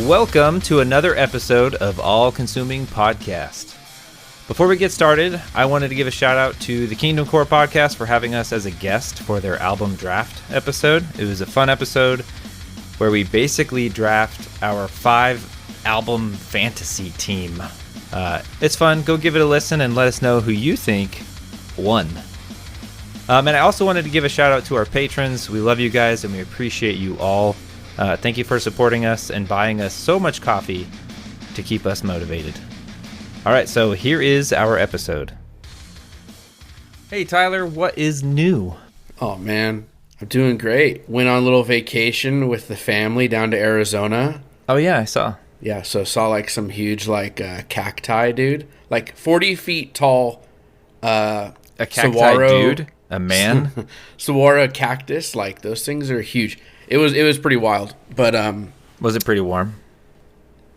Welcome to another episode of All Consuming Podcast. Before we get started, I wanted to give a shout out to the Kingdom Core podcast for having us as a guest for their album draft episode. It was a fun episode where we basically draft our 5 album fantasy team. It's fun. Go give it a listen and let us know who you think won. And I also wanted to give a shout out to our patrons. We love you guys and we appreciate you all. Thank you for supporting us and buying us so much coffee to keep us motivated. All right, so here is our episode. Hey, Tyler, what is new? Oh, man, I'm doing great. Went on a little vacation with the family down to Arizona. Oh, yeah, I saw. Yeah, so saw like some huge cacti, dude. Like 40 feet tall. A cacti saguaro, dude? A man? saguaro cactus. Like those things are huge. It was pretty wild. But Was it pretty warm?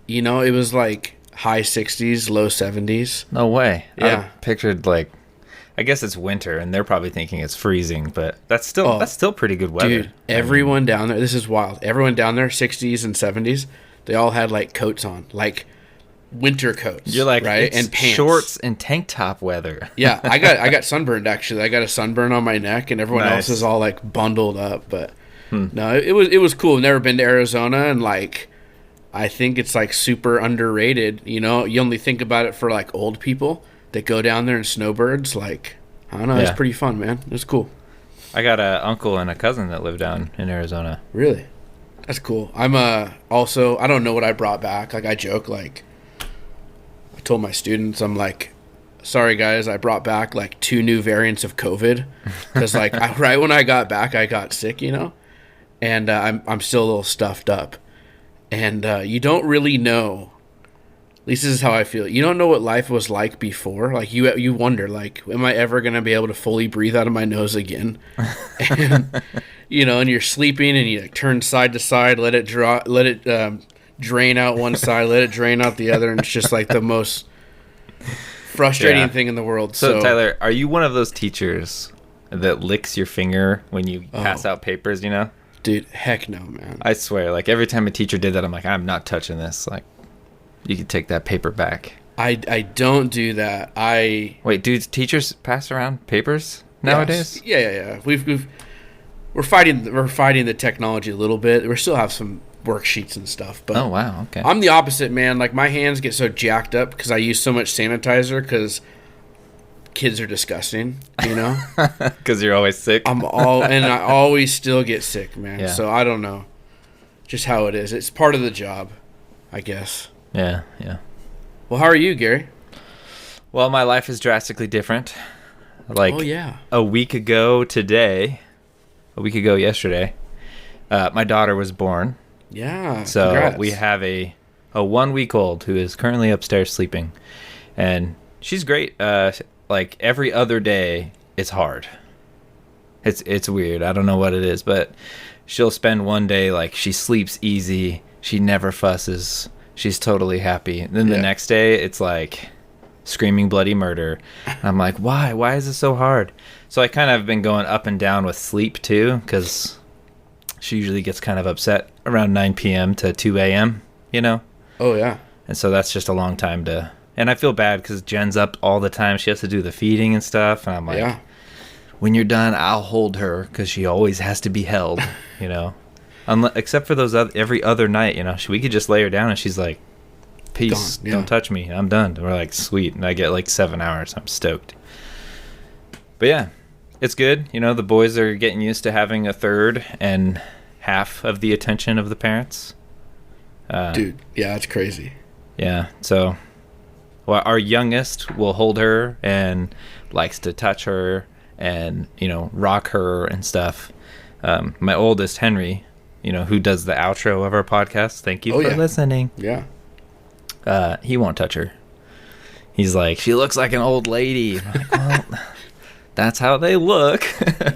You know, it was like high 60s, low 70s. No way. Yeah. I pictured I guess it's winter and they're probably thinking it's freezing, but that's still pretty good weather. Dude, everyone down there, this is wild. Everyone down there, 60s and 70s, they all had like coats on, like winter coats. You're like, right? It's and pants. shorts and tank top weather. Yeah, I got sunburned actually. I got a sunburn on my neck, and everyone Nice. else is all like bundled up. But no, it was cool. Never been to Arizona, and I think it's like super underrated. You know, you only think about it for like old people that go down there and snowbirds. Like, I don't know, Yeah. It's pretty fun, man. It's cool. I got an uncle and a cousin that live down in Arizona. Really, that's cool. I'm also, I don't know what I brought back. Like I joke, like I told my students, I'm like, sorry guys, I brought back like 2 new variants of COVID because right when I got back, I got sick, you know, and I'm still a little stuffed up, and you don't really know. At least this is how I feel. You don't know what life was like before. Like you wonder, like, am I ever gonna be able to fully breathe out of my nose again? And you know, and you're sleeping and you like, turn side to side, let it drain out one side, let it drain out the other, and it's just like the most frustrating thing in the world. So Tyler, are you one of those teachers that licks your finger when you pass out papers, you know? Dude, heck no, man. I swear, like every time a teacher did that, I'm like, I'm not touching this. Like, you could take that paper back. I don't do that. Wait, do teachers pass around papers nowadays? Yes. Yeah. We're fighting the technology a little bit. We still have some worksheets and stuff, but Oh wow, okay. I'm the opposite, man. Like my hands get so jacked up because I use so much sanitizer because kids are disgusting, you know. Because you're always sick. and I always still get sick, man. Yeah. So I don't know, just how it is. It's part of the job, I guess. Yeah. Well, how are you, Gary? Well, my life is drastically different. Like Oh yeah. a week ago yesterday, my daughter was born. Yeah. So congrats. we have a 1-week-old who is currently upstairs sleeping, and she's great. Like every other day, it's hard. It's weird. I don't know what it is, but she'll spend one day like she sleeps easy. She never fusses. She's totally happy. And then the next day, it's like screaming bloody murder. I'm like, why? Why is this so hard? So I kind of been going up and down with sleep too, because she usually gets kind of upset around 9 p.m. to 2 a.m., you know? Oh yeah. And so that's just a long time to... And I feel bad because Jen's up all the time. She has to do the feeding and stuff. And I'm like, when you're done, I'll hold her because she always has to be held, you know? Except for those every other night, you know? We could just lay her down and she's like, peace, Gone, yeah. Don't touch me. I'm done. And we're like, sweet. And I get like 7 hours. I'm stoked. But yeah, it's good. You know, the boys are getting used to having a third and half of the attention of the parents. Dude, yeah, that's crazy. Yeah, so our youngest will hold her and likes to touch her and, you know, rock her and stuff. My oldest, Henry, you know, who does the outro of our podcast, thank you for listening. Yeah. He won't touch her. He's like, she looks like an old lady. I'm like, well, that's how they look.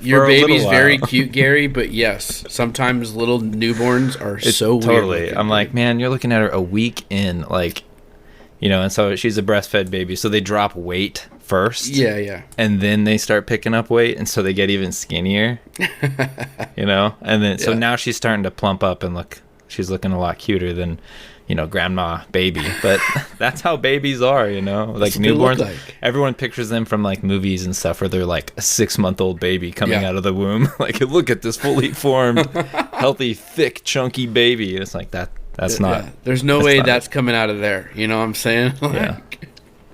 Your baby's very cute, Gary, but yes, sometimes little newborns are so weird. Totally. I'm like, man, you're looking at her a week in, like, you know, and so she's a breastfed baby, so they drop weight first. Yeah. And then they start picking up weight, and so they get even skinnier. You know? And then so now she's starting to plump up and look she's looking a lot cuter than, grandma baby. But that's how babies are, like newborns. Like. Everyone pictures them from like movies and stuff where they're like a 6-month-old baby coming out of the womb. Like, look at this fully formed, healthy, thick, chunky baby. It's like that's not. There's no way that's coming out of there. You know what I'm saying? Like,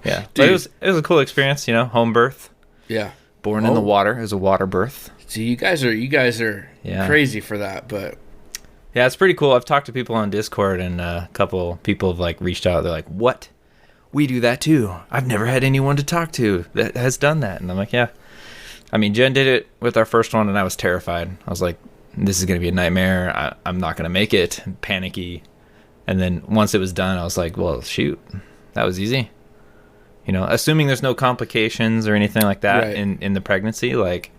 yeah. But it was a cool experience. Home birth. Yeah. Born in the water. It was a water birth. See, you guys are crazy for that, but yeah, it's pretty cool. I've talked to people on Discord, and a couple people have like reached out. They're like, "What? We do that too. I've never had anyone to talk to that has done that." And I'm like, "Yeah." I mean, Jen did it with our first one, and I was terrified. I was like, "This is gonna be a nightmare. I'm not gonna make it." Panicky. And then once it was done, I was like, "Well, shoot, that was easy." Assuming there's no complications or anything like that in the pregnancy, like.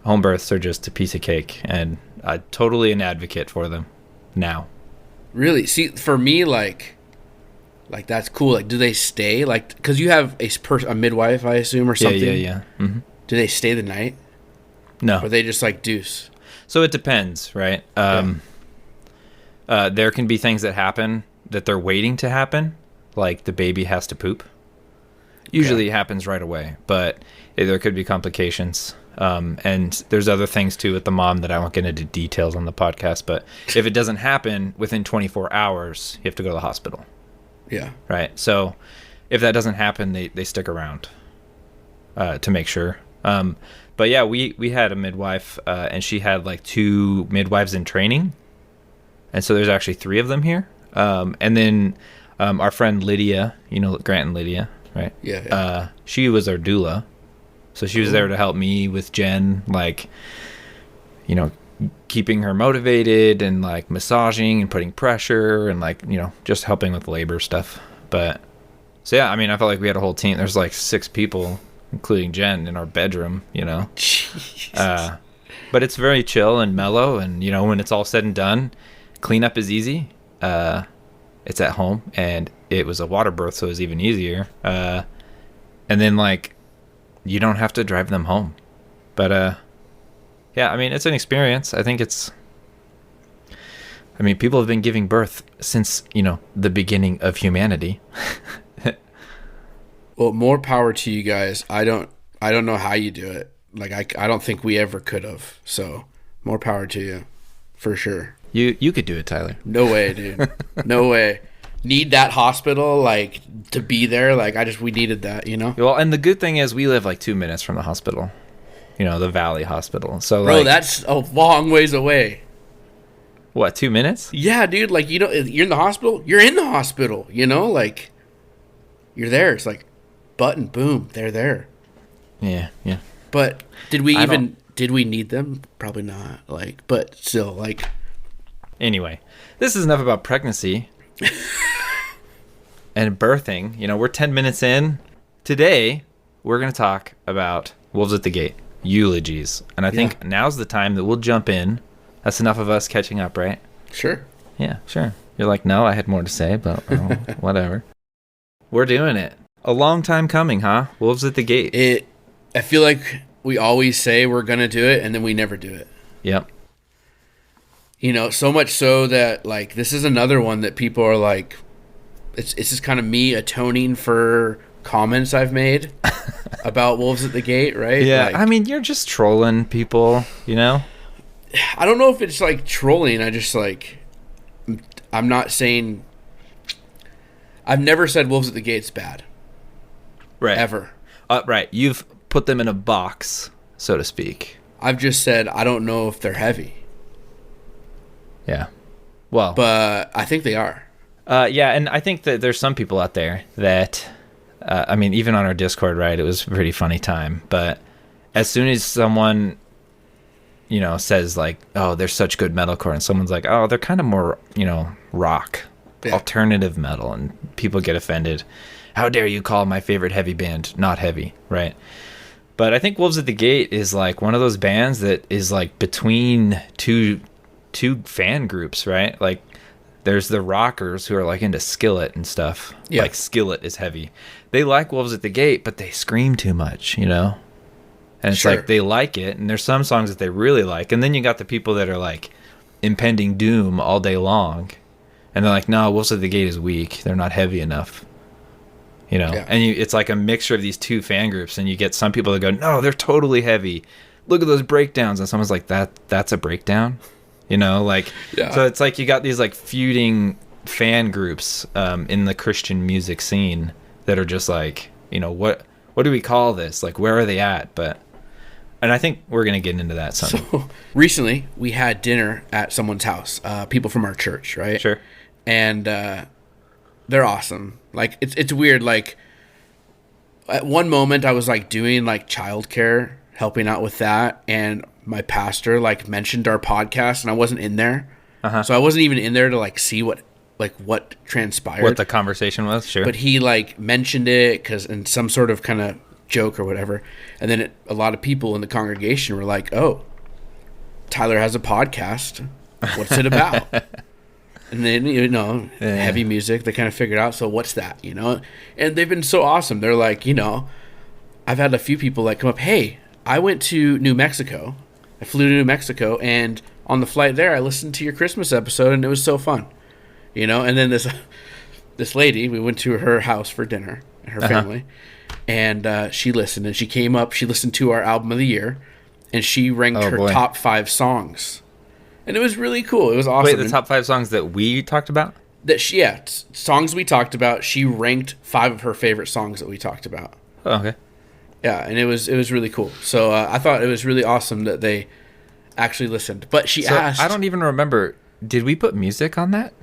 Home births are just a piece of cake, and I'm totally an advocate for them now. Really? See, for me, like that's cool. Like, do they stay? Like, because you have a midwife, I assume, or something? Yeah. Mm-hmm. Do they stay the night? No. Or they just, like, deuce? So it depends, right? There can be things that happen that they're waiting to happen, like the baby has to poop. Usually it happens right away, but there could be complications. And there's other things too with the mom that I won't get into details on the podcast, but if it doesn't happen within 24 hours, you have to go to the hospital. Yeah. Right. So if that doesn't happen, they stick around, to make sure. But yeah, we had a midwife, and she had like 2 midwives in training. And so there's actually 3 of them here. And then, our friend Lydia, Grant and Lydia, right? Yeah. She was our doula. So she was there to help me with Jen, like, keeping her motivated and like massaging and putting pressure and like, just helping with labor stuff. But so, yeah, I mean, I felt like we had a whole team. There's like 6 people, including Jen, in our bedroom, But it's very chill and mellow. And, when it's all said and done, cleanup is easy. It's at home, and it was a water birth, so it was even easier. And then like, you don't have to drive them home. But yeah, I mean, it's an experience. I think people have been giving birth since the beginning of humanity. Well, more power to you guys. I don't know how you do it. Like, I don't think we ever could have. So more power to you, for sure. You could do it, Tyler. No way, dude. No way. Need that hospital, like, to be there. Like, we needed that, Well, and the good thing is we live like 2 minutes from the hospital, the Valley Hospital. So, bro, that's a long ways away. What, 2 minutes? Yeah, dude. Like, you're in the hospital. You're in the hospital. Like, you're there. It's like, button, boom, they're there. Yeah. But did we need them? Probably not. Like, but still, like. Anyway, this is enough about pregnancy. And birthing. We're 10 minutes in. Today, we're going to talk about Wolves at the Gate, Eulogies. And I think now's the time that we'll jump in. That's enough of us catching up, right? Sure. Yeah, sure. You're like, no, I had more to say, but whatever. We're doing it. A long time coming, huh? Wolves at the Gate. I feel like we always say we're going to do it, and then we never do it. Yep. So much so that, like, this is another one that people are like, it's just kind of me atoning for comments I've made about Wolves at the Gate, right? Yeah, like, I mean, you're just trolling people, I don't know if it's, like, trolling. I just, like, I'm not saying, I've never said Wolves at the Gate's bad. Right. Ever. Right. You've put them in a box, so to speak. I've just said, I don't know if they're heavy. Yeah. Well. But I think they are. Yeah, and I think that there's some people out there that, even on our Discord, right, it was a pretty funny time. But as soon as someone, says, like, oh, they're such good metalcore, and someone's like, oh, they're kind of more, rock, alternative metal, and people get offended. How dare you call my favorite heavy band not heavy, right? But I think Wolves at the Gate is, like, one of those bands that is, like, between two fan groups, right? Like, there's the rockers who are like into Skillet and stuff. Yeah. Like, Skillet is heavy. They like Wolves at the Gate, but they scream too much, And it's like they like it, and there's some songs that they really like. And then you got the people that are like, impending doom all day long, and they're like, no, Wolves at the Gate is weak, they're not heavy enough, Yeah. and it's like a mixture of these two fan groups, and you get some people that go, no, they're totally heavy, look at those breakdowns, and someone's like, that's a breakdown, like, Yeah. so it's like you got these like feuding fan groups in the Christian music scene that are just like, what do we call this, like, where are they at? And I think we're going to get into that soon. So recently we had dinner at someone's house, people from our church, right? Sure. And they're awesome. Like, it's weird. Like, at one moment I was like doing like childcare, helping out with that, and my pastor like mentioned our podcast, and I wasn't in there. So I wasn't even in there to like see what transpired, What the conversation was. Sure. but he like mentioned it because in some sort of kind of joke or whatever, and then a lot of people in the congregation were like, oh, Tyler has a podcast, what's it about? And then heavy music, they kind of figured out, so what's that, and they've been so awesome. They're like, I've had a few people like come up, hey, I went to New Mexico, I flew to New Mexico, and on the flight there I listened to your Christmas episode and it was so fun, and then this lady, we went to her house for dinner and her family. And she listened, and she came up. She listened to our album of the year, and she ranked her top 5 songs, and it was really cool. It was awesome. Wait, the top 5 songs that we talked about? Songs we talked about. She ranked 5 of her favorite songs that we talked about. Oh, okay. Yeah, and it was really cool. So I thought it was really awesome that they actually listened. But she asked. I don't even remember. Did we put music on that?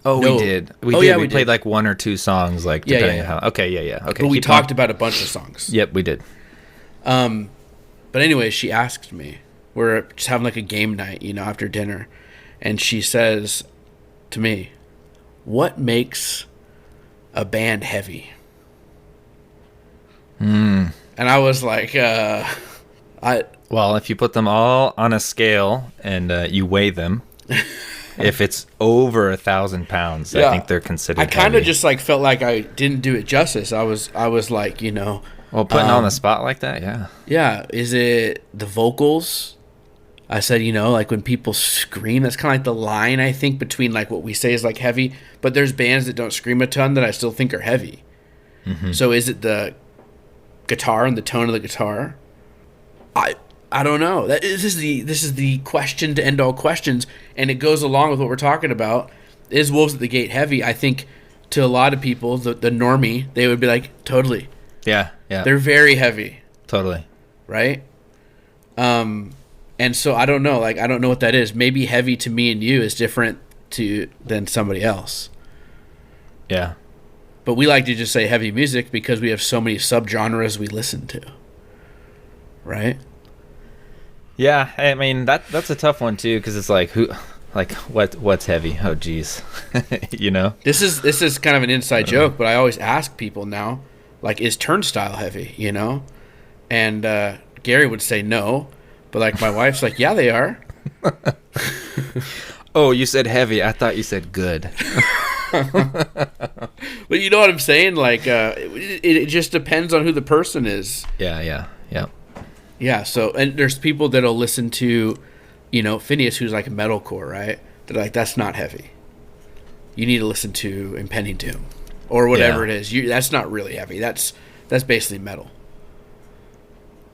Oh, no. We did. We played like 1 or 2 songs, like depending on how. Okay, yeah. Okay, but we talked about a bunch of songs. Yep, we did. But anyway, she asked me. We're just having like a game night, after dinner, and she says to me, "What makes a band heavy?" And I was like, Well, if you put them all on a scale and you weigh them. If it's over 1,000 pounds, I think they're considered. I kind of heavy. just like felt like I didn't do it justice. I was like, Well, putting on the spot like that, yeah. Yeah, is it the vocals? I said, like when people scream, that's kind of like the line, I think, between like what we say is like heavy, but there's bands that don't scream a ton that I still think are heavy. So is it the guitar and the tone of the guitar? I don't know. This is the question to end all questions, and it goes along with what we're talking about. Is Wolves at the Gate heavy? I think to a lot of people, the normie, they would be like, totally. Yeah. They're very heavy. Totally. Right? And so I don't know. Like, I don't know what that is. Maybe heavy to me and you is different than somebody else. Yeah. But we like to just say heavy music because we have so many subgenres we listen to. Right? Yeah, I mean that's a tough one too, because it's like what's heavy? Oh, geez, This is kind of an inside joke, but I always ask people now, like, is Turnstile heavy? And Gary would say no, but like my wife's like, yeah, they are. Oh, you said heavy. I thought you said good. But you know what I'm saying? Like, it just depends on who the person is. Yeah. Yeah, so, and there's people that'll listen to, Phineas, who's like metalcore, right? They're like, that's not heavy. You need to listen to Impending Doom or whatever it is. That's not really heavy. That's basically metal.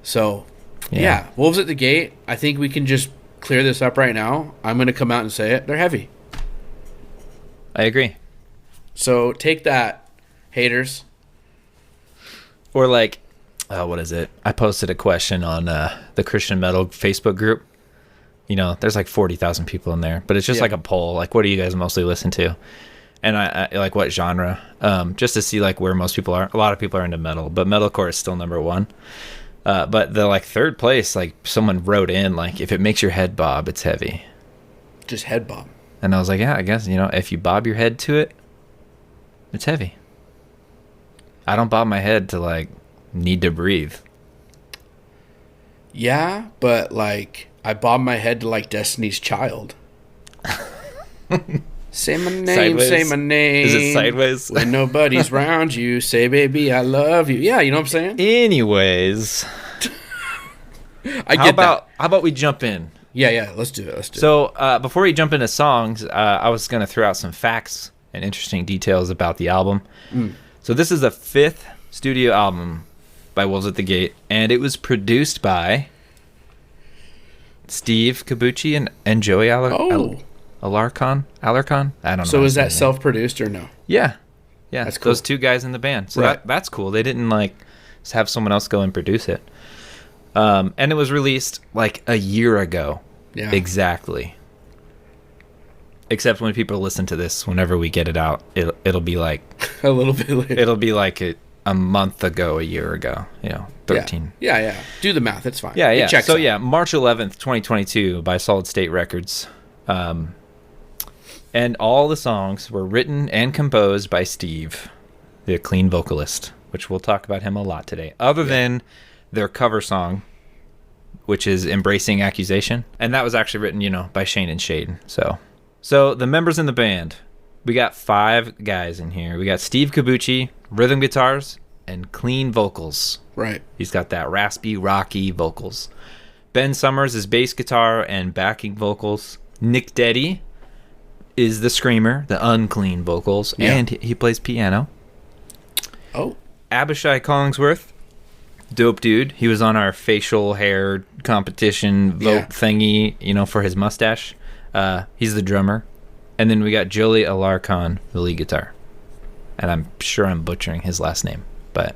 So, yeah, Wolves at the Gate, I think we can just clear this up right now. I'm going to come out and say it. They're heavy. I agree. So take that, haters. Or like, what is it? I posted a question on the Christian Metal Facebook group. There's like 40,000 people in there, but it's just like a poll. Like, what do you guys mostly listen to? And I like what genre? Just to see like where most people are. A lot of people are into metal, but metalcore is still number 1. But the like 3rd place, like someone wrote in like, if it makes your head bob, it's heavy. Just head bob. And I was like, yeah, I guess if you bob your head to it, it's heavy. I don't bob my head to like need to breathe. Yeah, but like I bob my head to like Destiny's Child. Say my name, Sideways? say my name. Is it Sideways? When nobody's around you, say baby I love you. Yeah, you know what I'm saying? Anyways, I get that. How about we jump in? Yeah, let's do it. So before we jump into songs, I was going to throw out some facts and interesting details about the album. So this is the 5th studio album by Wolves at the Gate, and it was produced by Steve Cabucci and Joey Alarcon? I don't know. So is that self-produced or no? Yeah. That's cool. Those two guys in the band. So that's cool. They didn't like just have someone else go and produce it. And it was released like a year ago. Yeah. Exactly. Except when people listen to this, whenever we get it out, it'll be like a little bit later. It'll be like a month ago, a year ago, 13. Yeah. Do the math. It's fine. Yeah. It checks out. March 11th, 2022 by Solid State Records. And all the songs were written and composed by Steve, the clean vocalist, which we'll talk about him a lot today, other than their cover song, which is Embracing Accusation. And that was actually written, by Shane and Shade. So the members in the band, we got 5 guys in here. We got Steve Cabucci, rhythm guitars, and clean vocals. Right. He's got that raspy, rocky vocals. Ben Summers is bass guitar and backing vocals. Nick Deddy is the screamer, the unclean vocals, and he plays piano. Oh. Abishai Collingsworth, dope dude. He was on our facial hair competition vote thingy, for his mustache. He's the drummer. And then we got Joey Alarcon, the lead guitar. And I'm sure I'm butchering his last name. But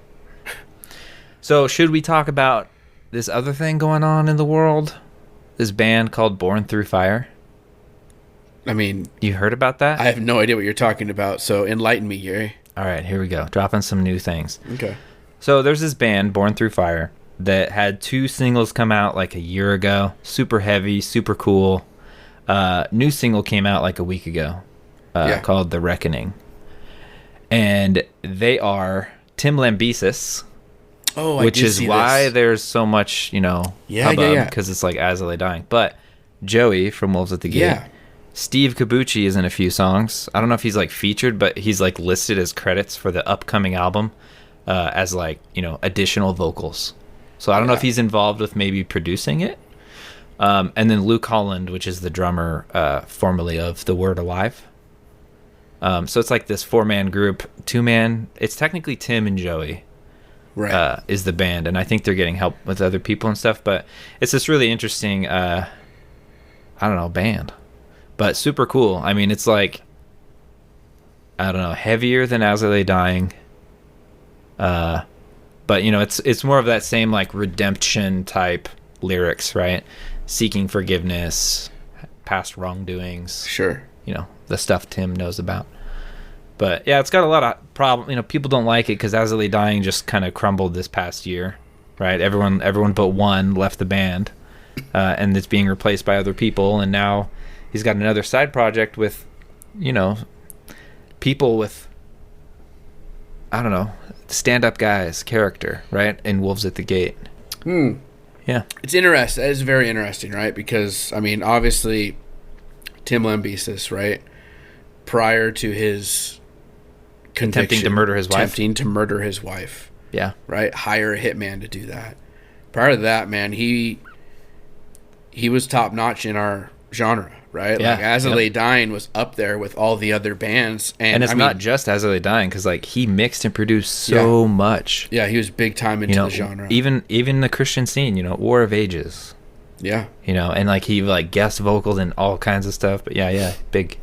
so should we talk about this other thing going on in the world? This band called Born Through Fire? I mean... You heard about that? I have no idea what you're talking about, so enlighten me, Gary. All right, here we go. Dropping some new things. Okay. So there's this band, Born Through Fire, that had 2 singles come out like a year ago. Super heavy, super cool. New single came out like a week ago called The Reckoning. And they are Tim Lambesis, which is why there's so much, hubbub, because it's like As I Lay Dying. But Joey from Wolves at the Gate, Steve Cabucci is in a few songs. I don't know if he's like featured, but he's like listed as credits for the upcoming album as like, additional vocals. So I don't know if he's involved with maybe producing it. And then Luke Holland, which is the drummer formerly of The Word Alive. So it's like this 4-man group, 2-man. It's technically Tim and Joey is the band. And I think they're getting help with other people and stuff. But it's this really interesting, band. But super cool. I mean, it's like, heavier than As I Lay Dying. But, it's more of that same like redemption type lyrics, right? Seeking forgiveness, past wrongdoings. Sure. The stuff Tim knows about. But yeah, it's got a lot of problem. People don't like it because As I Lay Dying just kind of crumbled this past year, right? Everyone but one left the band, and it's being replaced by other people. And now he's got another side project with, people with, stand-up guys character, right? In Wolves at the Gate. Yeah. It's interesting. It's very interesting, right? Because, obviously, Tim Lambesis, right? Prior to his conviction, attempting to murder his wife. Yeah. Right? Hire a hitman to do that. Prior to that, man, he was top-notch in our genre, right? Yeah. Like, As I Lay Dying was up there with all the other bands. And it's not just As I Lay Dying, because, like, he mixed and produced so much. Yeah, he was big time into the genre. Even the Christian scene, War of Ages. Yeah. And, like, he, like, guest vocals and all kinds of stuff. But, yeah, big.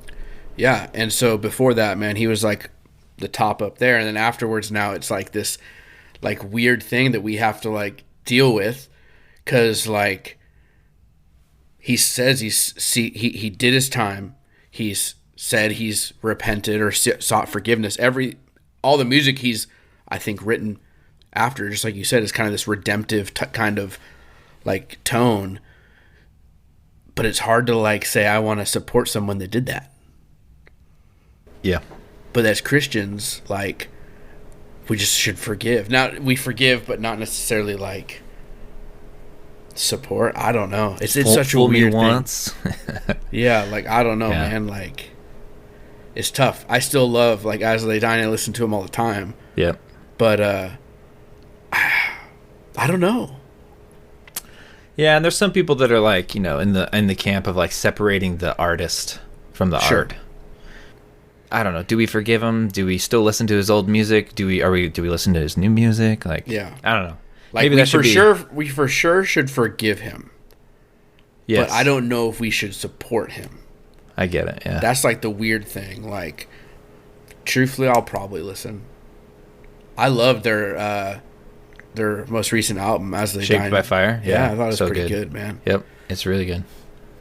Yeah, and so before that, man, he was, like, the top up there. And then afterwards, now it's, like, this, like, weird thing that we have to, like, deal with. Because, like, he says he did his time. He's said he's repented or sought forgiveness. All the music he's, I think, written after, just like you said, is kind of this redemptive kind of, like, tone. But it's hard to, like, say I want to support someone that did that. Yeah. But as Christians, like, we just should forgive. Now, we forgive, but not necessarily, like, support. I don't know. It's such a weird thing. Yeah, like, I don't know, man. Like, it's tough. I still love, like, As I Lay Dying. I listen to him all the time. Yep. But I don't know. Yeah, and there's some people that are like, in the camp of like separating the artist from the art. I don't know. Do we forgive him? Do we still listen to his old music? Do we listen to his new music? Like, yeah, I don't know. Like, maybe we for sure should forgive him. Yes. But I don't know if we should support him. I get it. Yeah, that's like the weird thing. Like, truthfully, I'll probably listen. I love their most recent album, As They Shaped Die. by Fire. Yeah, I thought it was so pretty good, man. Yep, it's really good.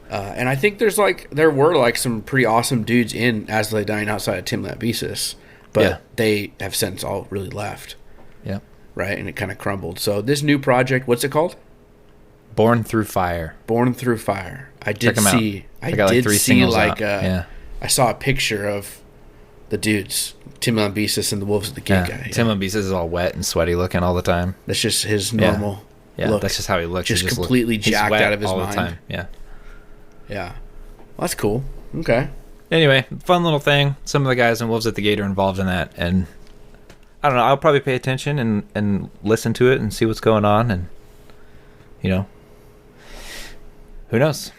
And I think there were some pretty awesome dudes in As They Die outside of Tim Lambesis, but they have since all really left. Yeah. Right, and it kind of crumbled. So this new project, what's it called? Born Through Fire. Born Through Fire. I did see. I got like 3 singles out. I saw a picture of the dudes, Tim Lambesis and the Wolves of the Gate guy. Tim Lambesis is all wet and sweaty looking all the time. That's just his normal look. That's just how he looks. Just completely jacked out of his mind. The time. Yeah. Yeah. Well, that's cool. Okay. Anyway, fun little thing. Some of the guys in Wolves at the Gate are involved in that, and I don't know. I'll probably pay attention and listen to it and see what's going on, and who knows.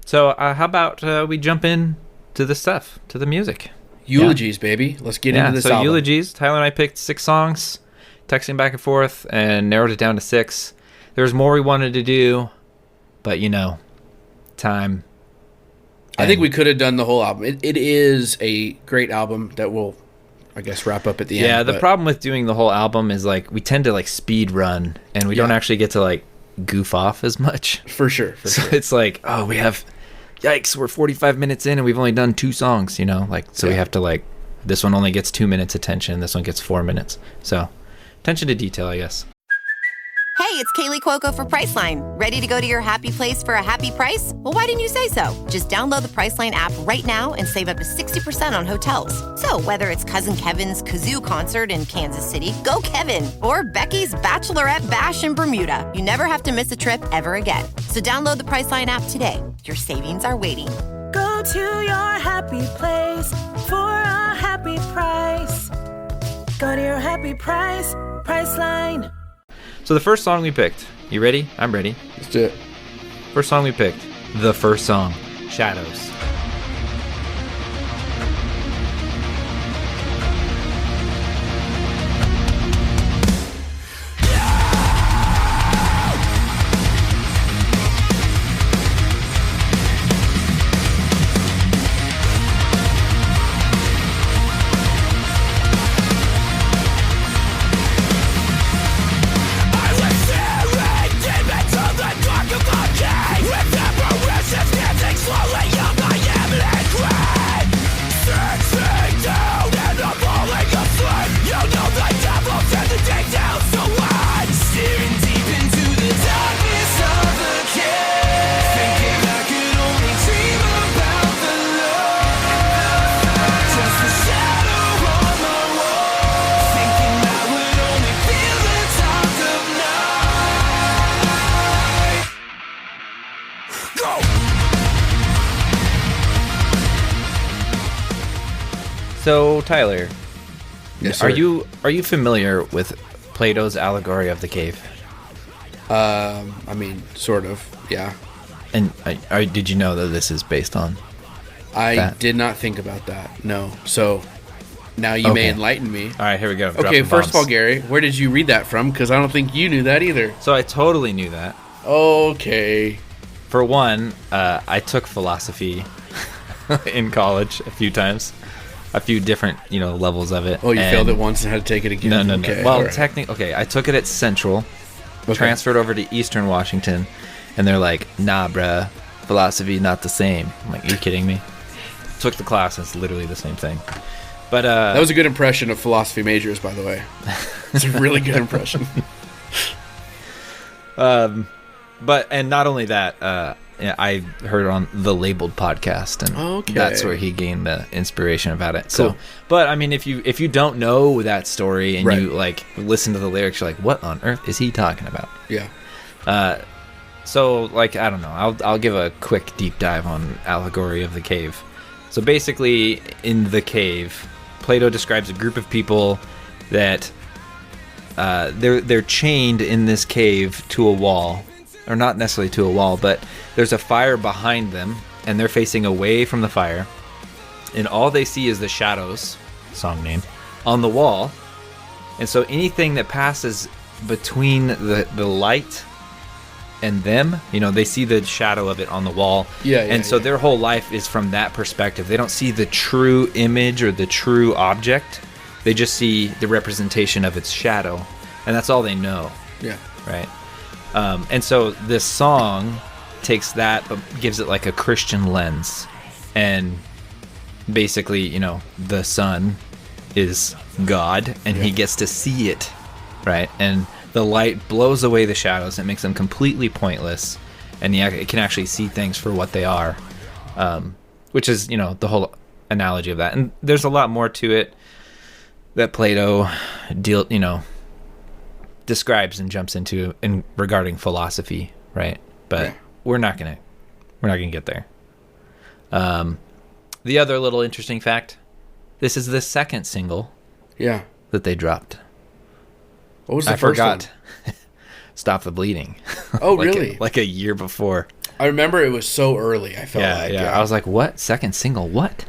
So how about we jump in to the stuff, to the music? Eulogies, baby. Let's get into this album. Eulogies. Tyler and I picked 6 songs, texting back and forth, and narrowed it down to 6. There's more we wanted to do, but time. I think we could have done the whole album. It is a great album that we'll, I guess, wrap up at the end. Yeah, the problem with doing the whole album is like we tend to like speed run, and we don't actually get to like goof off as much. For sure. So it's like, oh, we have, yikes, we're 45 minutes in and we've only done 2 songs, we have to like, this one only gets 2 minutes attention, this one gets 4 minutes. So attention to detail, I guess. Hey, it's Kaylee Cuoco for Priceline. Ready to go to your happy place for a happy price? Well, why didn't you say so? Just download the Priceline app right now and save up to 60% on hotels. So whether it's Cousin Kevin's Kazoo Concert in Kansas City, go Kevin, or Becky's Bachelorette Bash in Bermuda, you never have to miss a trip ever again. So download the Priceline app today. Your savings are waiting. Go to your happy place for a happy price. Go to your happy price, Priceline. So the first song we picked, you ready? I'm ready. Let's do it. First song we picked, the first song, Shadows. So, Tyler, yes, sir. Are you familiar with Plato's allegory of the cave? I mean, sort of, yeah. And did you know that this is based on that? Did not think about that, no. So, now you may enlighten me. All right, here we go. Okay, first of all, Gary, where did you read that from? Because I don't think you knew that either. So, I totally knew that. Okay. For one, I took philosophy in college a few times. A few different, levels of it. Oh, you failed it once and had to take it again? No. Okay, well, technically, I took it at Central, transferred over to Eastern Washington, and they're like, nah, bruh, philosophy not the same. I'm like, are you kidding me? Took the class, and it's literally the same thing. But that was a good impression of philosophy majors, by the way. It's a really good impression. And not only that, I heard it on the Labeled podcast, and that's where he gained the inspiration about it. Cool. So, but I mean, if you don't know that story and you like listen to the lyrics, you're like, what on earth is he talking about? Yeah. So like, I don't know. I'll give a quick deep dive on allegory of the cave. So basically, in the cave, Plato describes a group of people that they're chained in this cave to a wall, or not necessarily to a wall, but there's a fire behind them, and they're facing away from the fire, and all they see is the shadows, song name, on the wall. And so anything that passes between the light and them, you know, they see the shadow of it on the wall. So their whole life is from that perspective. They don't see the true image or the true object. They just see the representation of its shadow, and that's all they know. Yeah. Right. And so this song takes that, but gives it like a Christian lens, and basically, you know, the sun is God, and he gets to see it, right? And the light blows away the shadows and makes them completely pointless, and it can actually see things for what they are, which is, you know, the whole analogy of that. And there's a lot more to it that Plato describes and jumps into in regarding philosophy, right? But we're not gonna get there. The other little interesting fact: this is the second single, that they dropped. What was the first one? Stop the Bleeding. Oh, really? Like a year before. I remember it was so early. I felt like. Yeah. I was like, what? Second single? What?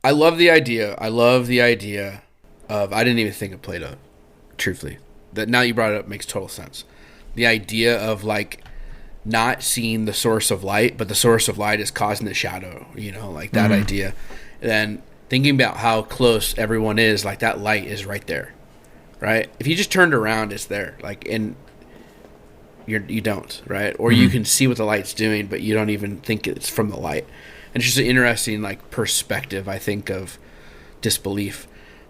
I love the idea. Of, I didn't even think of Plato, truthfully. That now you brought it up makes total sense. The idea of like not seeing the source of light, but the source of light is causing the shadow, you know, like that idea. And then thinking about how close everyone is, like that light is right there, right? If you just turned around, it's there, like, and you don't, right? Or you can see what the light's doing, but you don't even think it's from the light. And it's just an interesting like perspective, I think, of disbelief.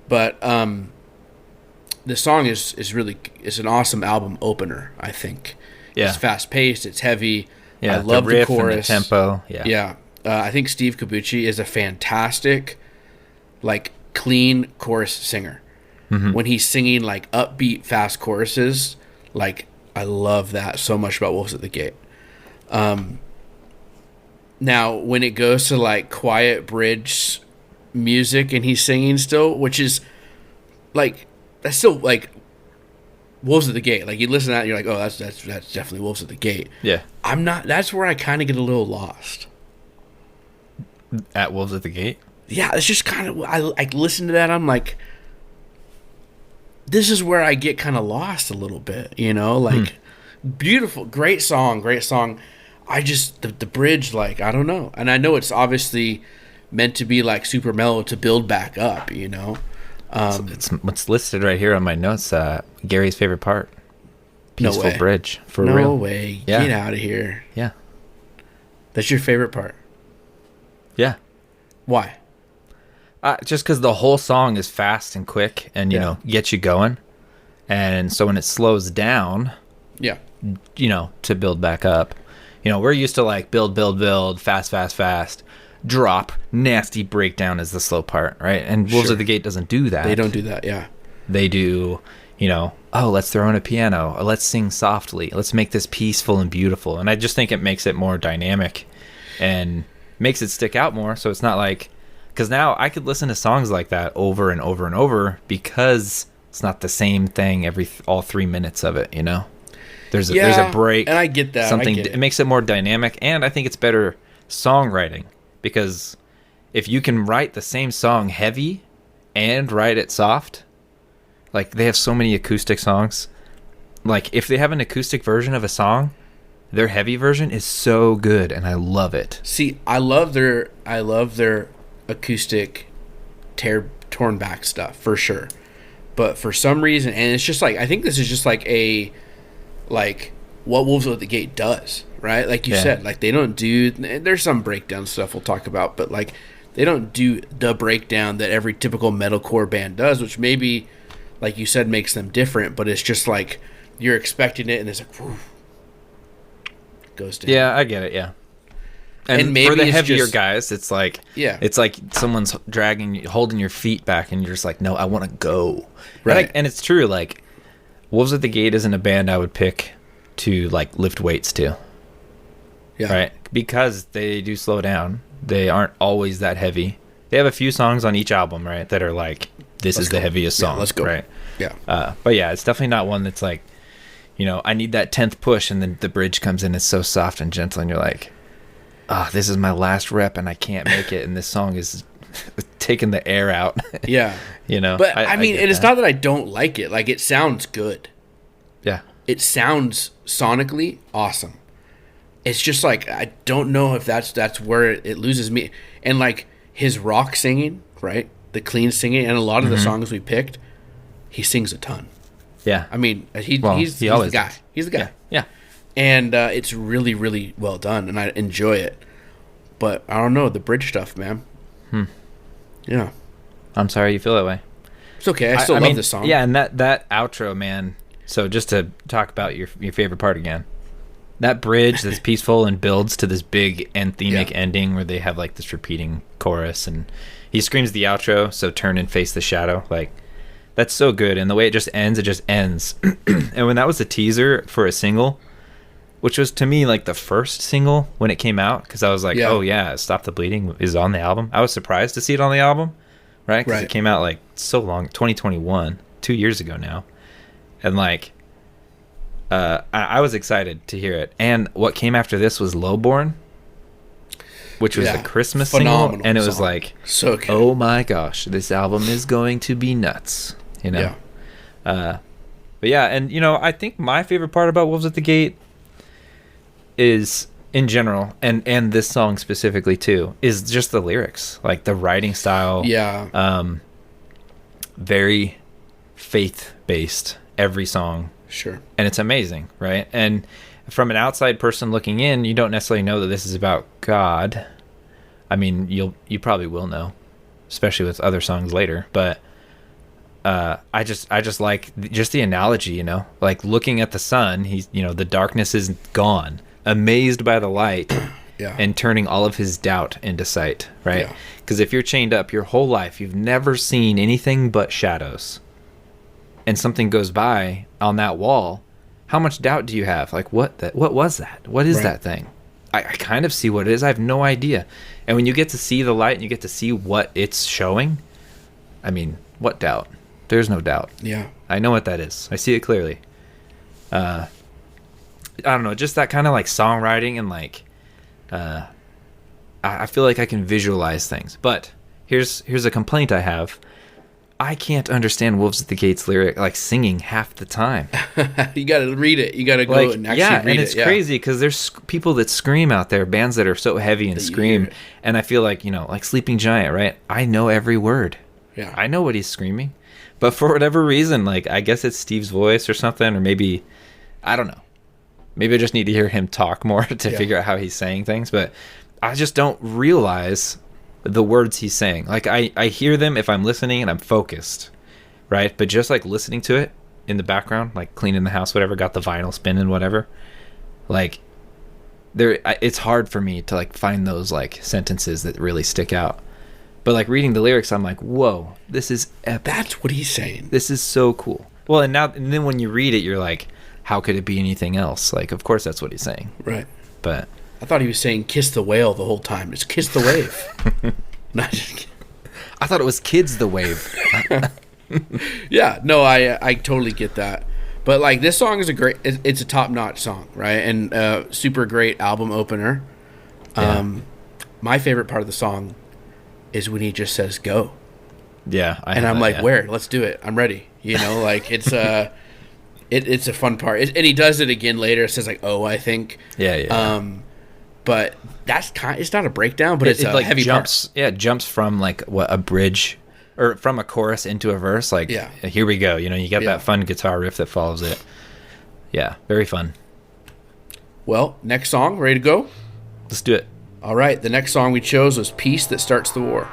But the song is really an awesome album opener, I think. Yeah. It's fast paced, it's heavy. Yeah, I love the riff the chorus, and the tempo. Yeah. I think Steve Cabucci is a fantastic, like, clean chorus singer. When he's singing like upbeat, fast choruses, like, I love that so much about Wolves at the Gate. Now, when it goes to like quiet bridge music and he's singing still, which is like, that's still like Wolves at the Gate. Like, you listen to that and you're like, oh, that's definitely Wolves at the Gate. Yeah. That's where I kind of get a little lost. At Wolves at the Gate? Yeah, it's just kind of, I listen to that, I'm like, this is where I get kind of lost a little bit, you know? Like, beautiful, great song. I just, the bridge, like, I don't know. And I know it's obviously meant to be like super mellow to build back up, you know? It's what's listed right here on my notes. Gary's favorite part. Peaceful No way. bridge. For no real. No way. Yeah. Get out of here. Yeah. That's your favorite part? Yeah. Why? Just because the whole song is fast and quick and, you know, gets you going. And so when it slows down, you know, to build back up, you know, we're used to like build, fast, drop, nasty breakdown is the slow part, right? And Wolves at the Gate doesn't do that. They don't do that, yeah. They do, you know, oh, let's throw in a piano, let's sing softly, let's make this peaceful and beautiful. And I just think it makes it more dynamic and makes it stick out more. So it's not like, because now I could listen to songs like that over and over and over because it's not the same thing all 3 minutes of it, you know? There's a break. And I get that. It makes it more dynamic, and I think it's better songwriting, because if you can write the same song heavy and write it soft, like they have so many acoustic songs. Like if they have an acoustic version of a song, their heavy version is so good, and I love it. See, I love their acoustic torn back stuff for sure. But for some reason, and it's just like, I think this is just like what Wolves at the Gate does, right? Like you said, like they don't do, there's some breakdown stuff we'll talk about, but like they don't do the breakdown that every typical metalcore band does, which maybe, like you said, makes them different, but it's just like you're expecting it and it's like, whew, goes down. Yeah, I get it, yeah. And maybe for the heavier guys, it's like someone's holding your feet back, and you're just like, no, I want to go. Right. And it's true. Like, Wolves at the Gate isn't a band I would pick to like lift weights to. Yeah. Right. Because they do slow down. They aren't always that heavy. They have a few songs on each album, right, that are like, this is the heaviest song. Let's go. Right. Yeah. But yeah, it's definitely not one that's like, you know, I need that 10th push, and then the bridge comes in, it's so soft and gentle, and you're like, this is my last rep and I can't make it, and this song is taking the air out. Yeah. You know? But I mean, and it's not that I don't like it. Like, it sounds good. Yeah. It sounds sonically awesome. It's just like, I don't know if that's where it loses me. And like his rock singing, right? The clean singing, and a lot of the songs we picked, he sings a ton. Yeah. I mean, he's the guy. Does. He's the guy. Yeah. And it's really, really well done, and I enjoy it. But I don't know, the bridge stuff, man. Yeah. I'm sorry you feel that way. It's okay. I still love this song. Yeah, and that outro, man. So just to talk about your favorite part again. That bridge that's peaceful and builds to this big anthemic ending where they have like this repeating chorus, and he screams the outro, so turn and face the shadow. Like, that's so good. And the way it just ends. And when that was the teaser for a single, which was to me like the first single when it came out, because I was like, oh yeah, Stop the Bleeding is on the album. I was surprised to see it on the album, right? Because it came out like so long, 2021, 2 years ago now. And like, I was excited to hear it. And what came after this was Lowborn, which was a Christmas single, and it was like, so good. Oh my gosh, this album is going to be nuts, you know? But yeah, and you know, I think my favorite part about Wolves at the Gate is, in general, and this song specifically too, is just the lyrics, like the writing style. Very faith-based, every song. Sure. And it's amazing, right? And from an outside person looking in, you don't necessarily know that this is about God. I mean, you probably will know, especially with other songs later. But I just like just the analogy, you know, like looking at the sun. He's, you know, the darkness is gone, amazed by the light, and turning all of his doubt into sight, right? Because if you're chained up your whole life, you've never seen anything but shadows, and something goes by on that wall, how much doubt do you have? Like, what was that? What is that thing? I kind of see what it is. I have no idea. And when you get to see the light and you get to see what it's showing, I mean, what doubt? There's no doubt. Yeah. I know what that is. I see it clearly. I don't know, just that kind of like songwriting, and like, I feel like I can visualize things. But here's a complaint I have. I can't understand Wolves at the Gate's lyric, like singing half the time. You got to read it. You got to go and actually read it. And it's crazy because there's people that scream out there, bands that are so heavy and scream. And I feel like, you know, like Sleeping Giant, right? I know every word. Yeah. I know what he's screaming. But for whatever reason, like, I guess it's Steve's voice or something, or maybe, I don't know. Maybe I just need to hear him talk more to figure out how he's saying things. But I just don't realize the words he's saying. Like, I hear them if I'm listening and I'm focused, right? But just like listening to it in the background, like cleaning the house, whatever, got the vinyl spinning, whatever, like, it's hard for me to like find those like sentences that really stick out. But like reading the lyrics, I'm like, whoa, this is epic. That's what he's saying. This is so cool. Well, and then when you read it, you're like, how could it be anything else? Like, of course that's what he's saying. Right. But I thought he was saying kiss the whale the whole time. It's kiss the wave. Not just kidding. I thought it was Kids the Wave. Yeah, no, I totally get that. But like, this song is it's a top-notch song, right? And super great album opener. My favorite part of the song is when he just says go. Yeah. I'm like, where? Let's do it. I'm ready. You know, like, it's it's a fun part. And he does it again later. It says like, oh, I think. Yeah. But that's it's not a breakdown, but it's a like heavy jumps. part. Yeah, it jumps from like a bridge, or from a chorus into a verse. Like, here we go. You know, you got that fun guitar riff that follows it. Yeah, very fun. Well, next song, ready to go? Let's do it. All right, the next song we chose was Peace That Starts the War.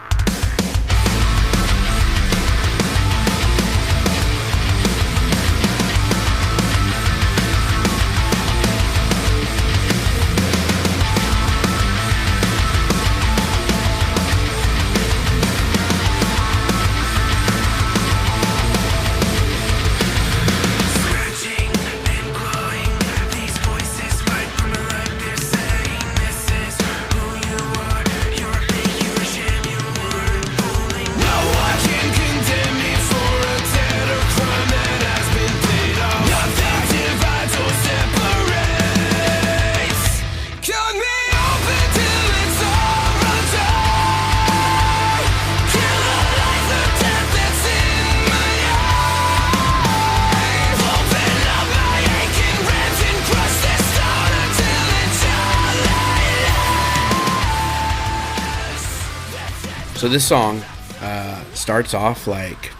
So this song starts off like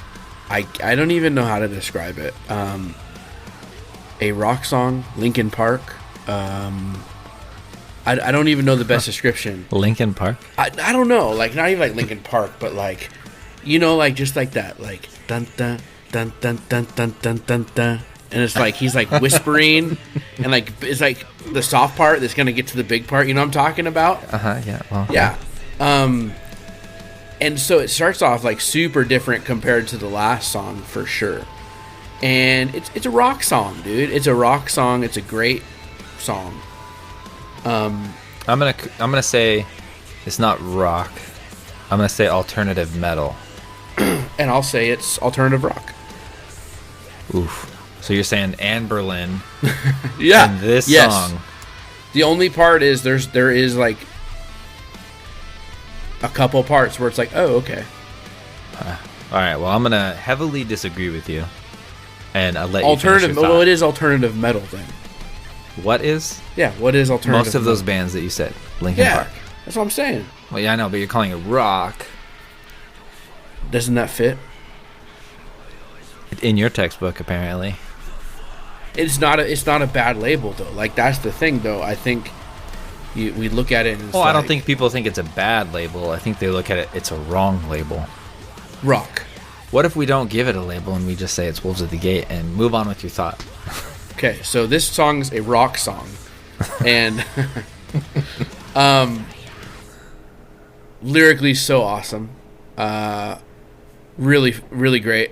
I don't even know how to describe it. A rock song, Linkin Park. I don't even know the best description. Linkin Park? I don't know, like not even like Linkin Park, but like, you know, like just like that, like dun dun dun dun dun dun dun dun dun, and it's like he's like whispering, and like it's like the soft part that's gonna get to the big part. You know what I'm talking about? Yeah. Well, yeah. And so it starts off like super different compared to the last song for sure. And it's a rock song, dude. It's a rock song. It's a great song. I'm gonna say it's not rock. I'm gonna say alternative metal. And I'll say it's alternative rock. Oof. So you're saying Anne Berlin? Yeah. In this yes. song. The only part is there is like a couple parts where it's like, oh, okay. All right. Well, I'm gonna heavily disagree with you, and I'll let alternative. You finish your thought. Well, it is alternative metal then. What is? Yeah. What is alternative? Most of those bands that you said, Linkin Park. That's what I'm saying. Well, yeah, I know, but you're calling it rock. Doesn't that fit? In your textbook, apparently. It's not a bad label though. Like that's the thing though. I think we look at it. And it's I don't think people think it's a bad label. I think they look at it. It's a wrong label. Rock. What if we don't give it a label and we just say it's Wolves at the Gate and move on with your thought? Okay, so this song's a rock song, and lyrically so awesome, really really great.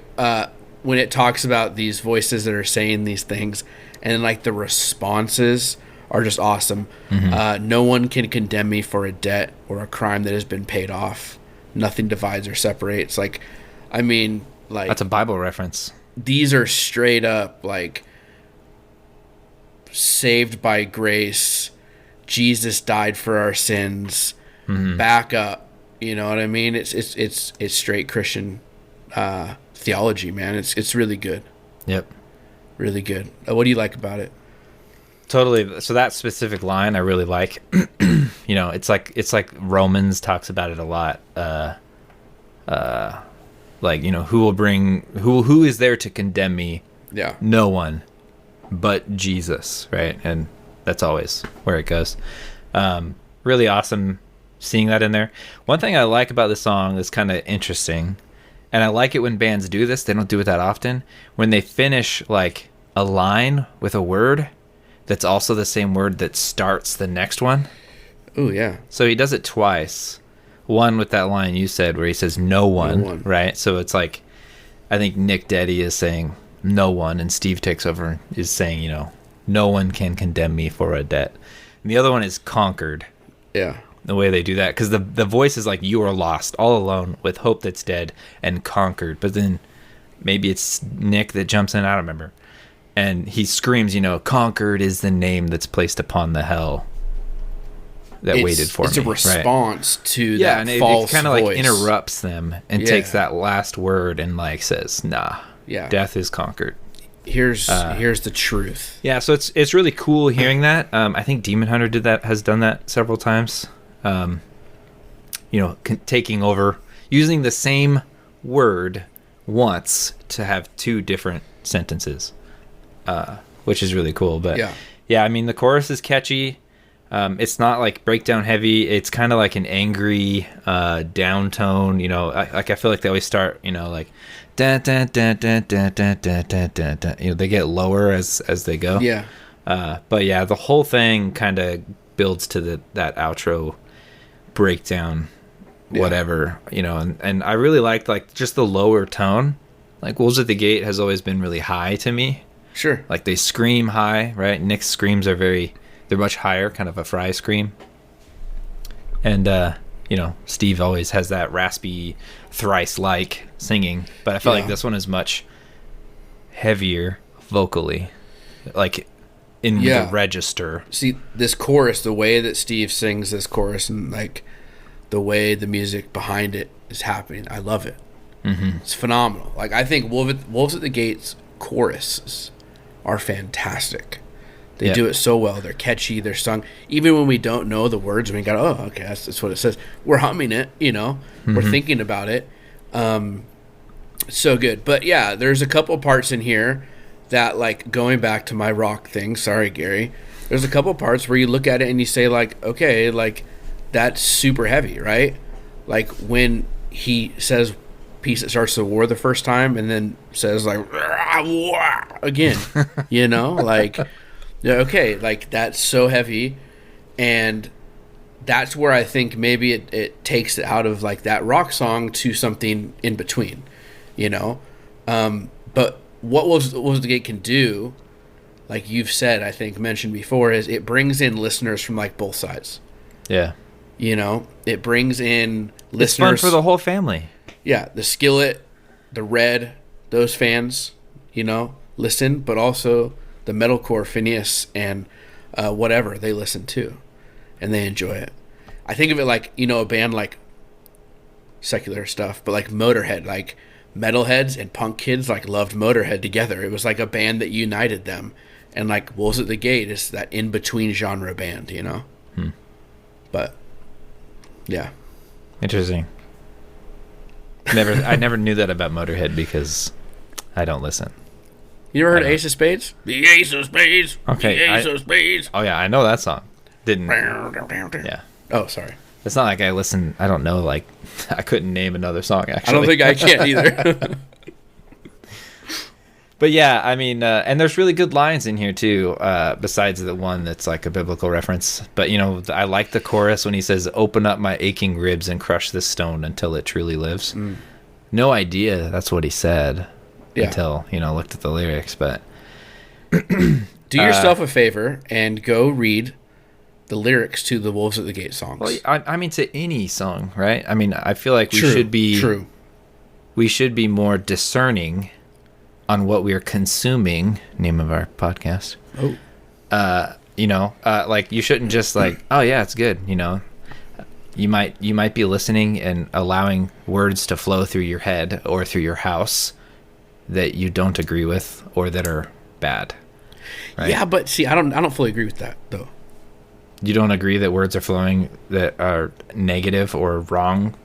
When it talks about these voices that are saying these things, and like the responses are just awesome. Mm-hmm. No one can condemn me for a debt or a crime that has been paid off. Nothing divides or separates. Like, I mean, like that's a Bible reference. These are straight up like saved by grace. Jesus died for our sins. Mm-hmm. Back up. You know what I mean? It's straight Christian theology, man. It's really good. Yep. Really good. What do you like about it? Totally. So that specific line I really like. You know, it's like Romans talks about it a lot. Like, you know, who is there to condemn me? Yeah. No one but Jesus, right? And that's always where it goes. Really awesome seeing that in there. One thing I like about the song that's kind of interesting, and I like it when bands do this, they don't do it that often, when they finish like a line with a word that's also the same word that starts the next one. Oh, yeah. So he does it twice. One with that line you said where he says no one, right? So it's like, I think Nick Deddy is saying no one, and Steve takes over and is saying, you know, no one can condemn me for a debt. And the other one is conquered. Yeah. The way they do that, because the voice is like, you are lost, all alone, with hope that's dead, and conquered. But then maybe it's Nick that jumps in, I don't remember. And he screams, you know, conquered is the name that's placed upon the hell that waited for me. It's a response to that and false it kind of like voice. interrupts them and takes that last word and like says, nah, death is conquered. Here's the truth. Yeah, so it's really cool hearing that. I think Demon Hunter has done that several times. You know, taking over, using the same word once to have two different sentences, which is really cool. But yeah, I mean, the chorus is catchy. It's not like breakdown heavy. It's kind of like an angry down tone. You know, I feel like they always start, you know, like da da da da da da da da da da. You know, they get lower as they go. Yeah. But yeah, the whole thing kind of builds to that outro breakdown, whatever, you know, and I really liked like just the lower tone. Like Wolves at the Gate has always been really high to me. Sure. Like they scream high, right? Nick's screams they're much higher, kind of a Fry scream. And you know, Steve always has that raspy, thrice-like singing, but I felt like this one is much heavier vocally, like in the register. See, this chorus, the way that Steve sings this chorus and like the way the music behind it is happening, I love it. Mm-hmm. It's phenomenal. Like, I think Wolves at the Gate's choruses are fantastic. They do it so well. They're catchy. They're sung. Even when we don't know the words, we go, oh, okay, that's what it says. We're humming it, We're thinking about it. So good. But yeah, there's a couple parts in here that, like, going back to my rock thing, sorry, Gary, there's a couple parts where you look at it and you say, like, okay, like, that's super heavy, right? Like, when he says peace that starts the war the first time and then says, like, again, like... Yeah, okay, like, that's so heavy, and that's where I think maybe it takes it out of, like, that rock song to something in between, But what Was the Gate can do, like you've said, I think, mentioned before, is it brings in listeners from, like, both sides. Yeah. It brings in listeners. It's fun for the whole family. Yeah, the Skillet, the Red, those fans, listen, but also... the metalcore Phineas and whatever, they listen to, and they enjoy it. I think of it like, a band like secular stuff, but like Motorhead, like metalheads and punk kids like loved Motorhead together. It was like a band that united them, and like Wolves at the Gate is that in between genre band, But yeah, interesting. I never knew that about Motorhead because I don't listen. You ever heard Ace of Spades? The Ace of Spades. Okay. The Ace of Spades. Oh, yeah, I know that song. Didn't. Yeah. Oh, sorry. It's not like I listen. I don't know, like, I couldn't name another song, actually. I don't think I can either. But yeah, I mean, and there's really good lines in here, too, besides the one that's like a biblical reference. But, I like the chorus when he says, open up my aching ribs and crush this stone until it truly lives. No idea that's what he said. Yeah. Until, looked at the lyrics, but... Do yourself a favor and go read the lyrics to the Wolves at the Gate songs. Well, I mean, to any song, right? I mean, I feel like we should be... True. We should be more discerning on what we're consuming, name of our podcast. Oh. Like, you shouldn't just, like, oh, yeah, it's good, You might be listening and allowing words to flow through your head or through your house that you don't agree with or that are bad, right? Yeah, but see, I don't fully agree with that, though. You don't agree that words are flowing that are negative or wrong?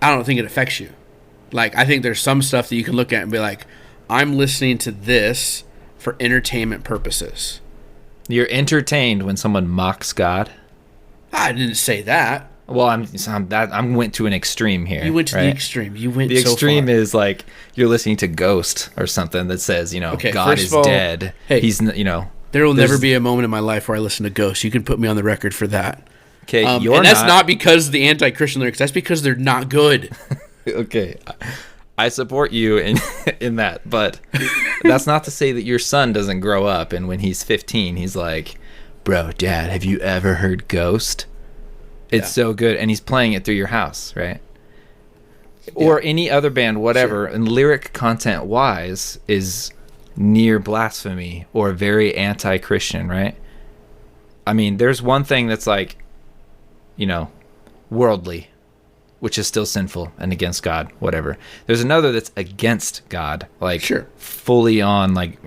I don't think it affects you. Like, I think there's some stuff that you can look at and be like, I'm listening to this for entertainment purposes. You're entertained when someone mocks God? I didn't say that. Well, I went to an extreme here. You went to right? the extreme. You went the so extreme far. Is like you're listening to Ghost or something that says, okay, God is dead. Hey, he's, there will never be a moment in my life where I listen to Ghost. You can put me on the record for that. Okay, and that's not because the anti-Christian lyrics. That's because they're not good. Okay, I support you in that, but that's not to say that your son doesn't grow up and when he's 15, he's like, bro, Dad, have you ever heard Ghost? It's so good, and he's playing it through your house, right? Or any other band, whatever, and lyric content-wise is near blasphemy or very anti-Christian, right? I mean, there's one thing that's like, worldly, which is still sinful and against God, whatever. There's another that's against God, like fully on, like,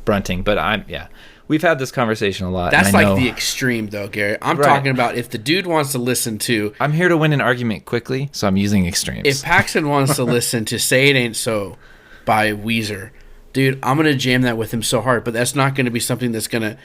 brunting. But we've had this conversation a lot. That's like the extreme, though, Gary. I'm talking about if the dude wants to listen to... I'm here to win an argument quickly, so I'm using extremes. If Paxton wants to listen to Say It Ain't So by Weezer, dude, I'm going to jam that with him so hard, but that's not going to be something that's going to,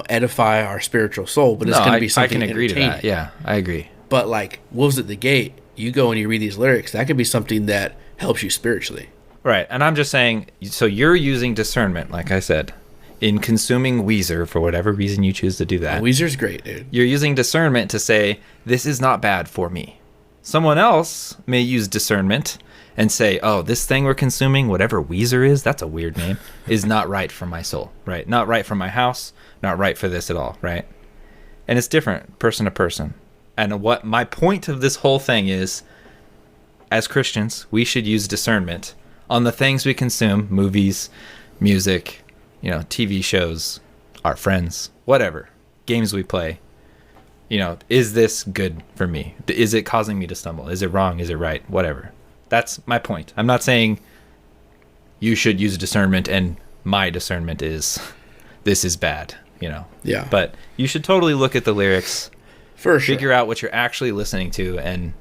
edify our spiritual soul, but it's going to be something I can agree to that. Yeah, I agree. But like Wolves at the Gate, you go and you read these lyrics, that could be something that helps you spiritually. Right, and I'm just saying, so you're using discernment, like I said, in consuming Weezer for whatever reason you choose to do that. Weezer's great, dude. You're using discernment to say, this is not bad for me. Someone else may use discernment and say, oh, this thing we're consuming, whatever Weezer is, that's a weird name, is not right for my soul, right? Not right for my house, not right for this at all, right? And it's different person to person. And what my point of this whole thing is, as Christians, we should use discernment on the things we consume, movies, music, TV shows, our friends, whatever, games we play. Is this good for me? Is it causing me to stumble? Is it wrong? Is it right? Whatever. That's my point. I'm not saying you should use discernment and my discernment is this is bad, you know. Yeah. But you should totally look at the lyrics, For sure. figure out what you're actually listening to, and,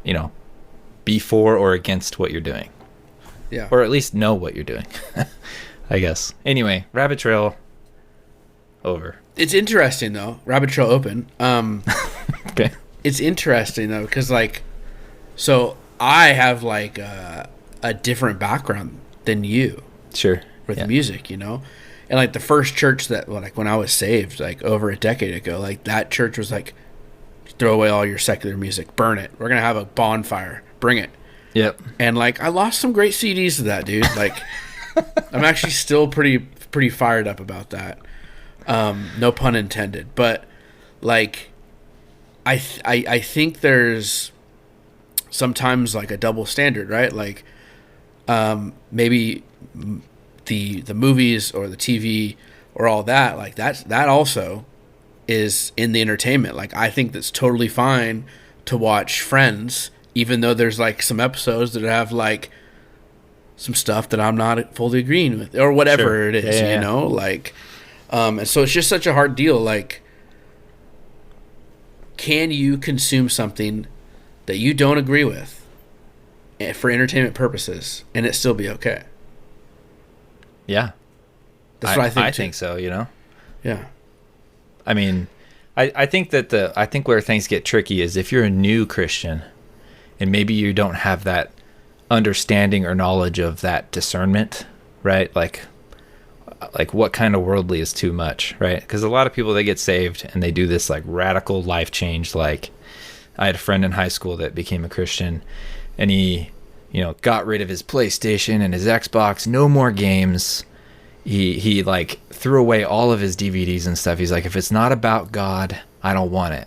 you know, be for or against what you're doing. Yeah. Or at least know what you're doing, I guess. Anyway, rabbit trail over. It's interesting, though. Rabbit trail open. Okay. It's interesting, though, because, like, so I have, like, a different background than you. Sure. With Yeah. music, you know? And, like, the first church that, like, when I was saved, like, over a decade ago, like, that church was like, throw away all your secular music. Burn it. We're going to have a bonfire. Bring it. Yep. And, like, I lost some great CDs to that, dude. Like, I'm actually still pretty fired up about that. No pun intended. But, like, I think there's sometimes, like, a double standard, right? Like, maybe the movies or the TV or all that, like, that also is in the entertainment. Like, I think that's totally fine to watch Friends, even though there's, like, some episodes that have, like, some stuff that I'm not fully agreeing with, or whatever Sure. it is, Yeah. you know? Like, and so it's just such a hard deal. Like, can you consume something that you don't agree with for entertainment purposes and it still be okay? Yeah. That's what I think. I too. think so, you know? Yeah. I mean, I think that I think where things get tricky is if you're a new Christian and maybe you don't have that understanding or knowledge of that discernment, right? Like what kind of worldly is too much, right? Because a lot of people, they get saved and they do this like radical life change. Like, I had a friend in high school that became a Christian, and he, you know, got rid of his PlayStation and his Xbox, no more games. He like threw away all of his DVDs and stuff. He's like, if it's not about God, I don't want it.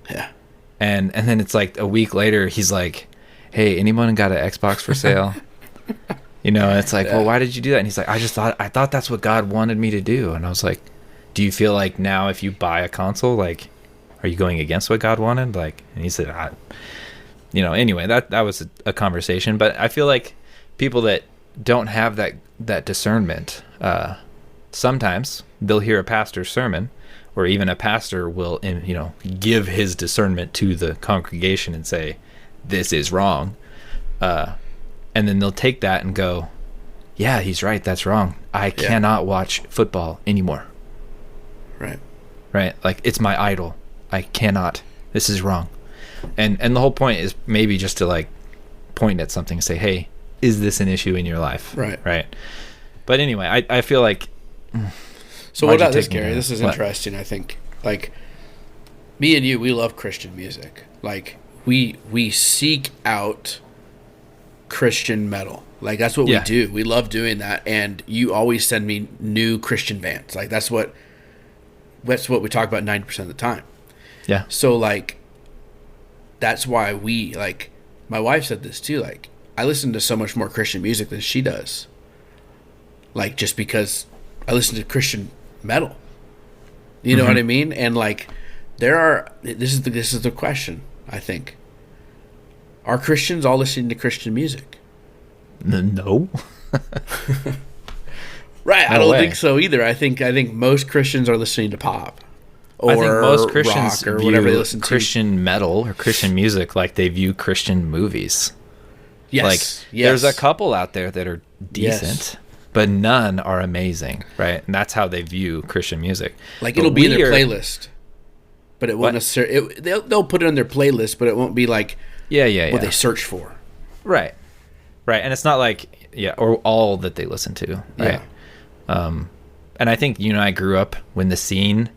Yeah. And then it's like a week later, he's like, hey, anyone got an Xbox for sale? You know, and it's like, well, why did you do that? And he's like, I thought that's what God wanted me to do. And I was like, do you feel like now if you buy a console, like, are you going against what God wanted? Like, and he said, you know, anyway, that was a conversation. But I feel like people that don't have that discernment, sometimes they'll hear a pastor's sermon, or even a pastor will, you know, give his discernment to the congregation and say, this is wrong. And then they'll take that and go, yeah, he's right. That's wrong. I cannot watch football anymore. Right. Right. Like, it's my idol. I cannot. This is wrong. And the whole point is maybe just to like point at something and say, hey, is this an issue in your life? Right. Right. But anyway, I feel like. So why'd what you about this, take me Gary? there? This is What? interesting, I think. Like, me and you, we love Christian music. Like, we seek out Christian metal. Like, that's what we do. We love doing that. And you always send me new Christian bands. Like, that's what we talk about 90% of the time. Yeah. So, like, that's why we, like, my wife said this too. Like, I listen to so much more Christian music than she does. Like, just because I listen to Christian metal. You know what I mean? And, like, this is the question, I think. Are Christians all listening to Christian music? No. Right. I No don't way. think so either. I think most Christians are listening to pop. Or I think most Christians rock or view whatever they listen to. Christian metal or Christian music like they view Christian movies. Yes. Like, yes. there's a couple out there that are decent, but none are amazing, right? And that's how they view Christian music. Like, But it'll be in their we are- playlist, but it won't necessarily. They'll put it on their playlist, but it won't be like Yeah. what they search for. Right. And it's not like, or all that they listen to, right? Yeah. And I think you and I grew up when the scene,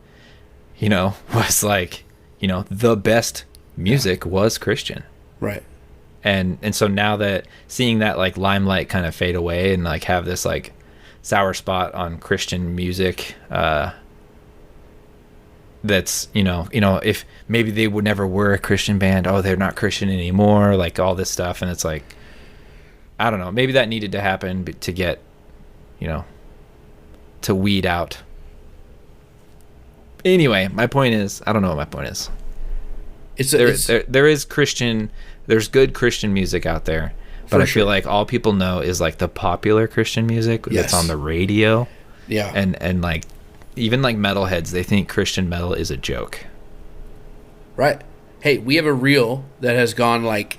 you know, was like, you know, the best music was Christian. Right. And so now that seeing that like limelight kind of fade away and like have this like sour spot on Christian music, that's, you know, if maybe they would never were a Christian band, oh, they're not Christian anymore, like all this stuff. And it's like, I don't know, maybe that needed to happen to get, you know, to weed out. Anyway, my point is, I don't know what my point is. There is Christian, there's good Christian music out there, but I feel like all people know is like the popular Christian music that's on the radio. Yeah. And like, even like metalheads, they think Christian metal is a joke. Right. Hey, we have a reel that has gone like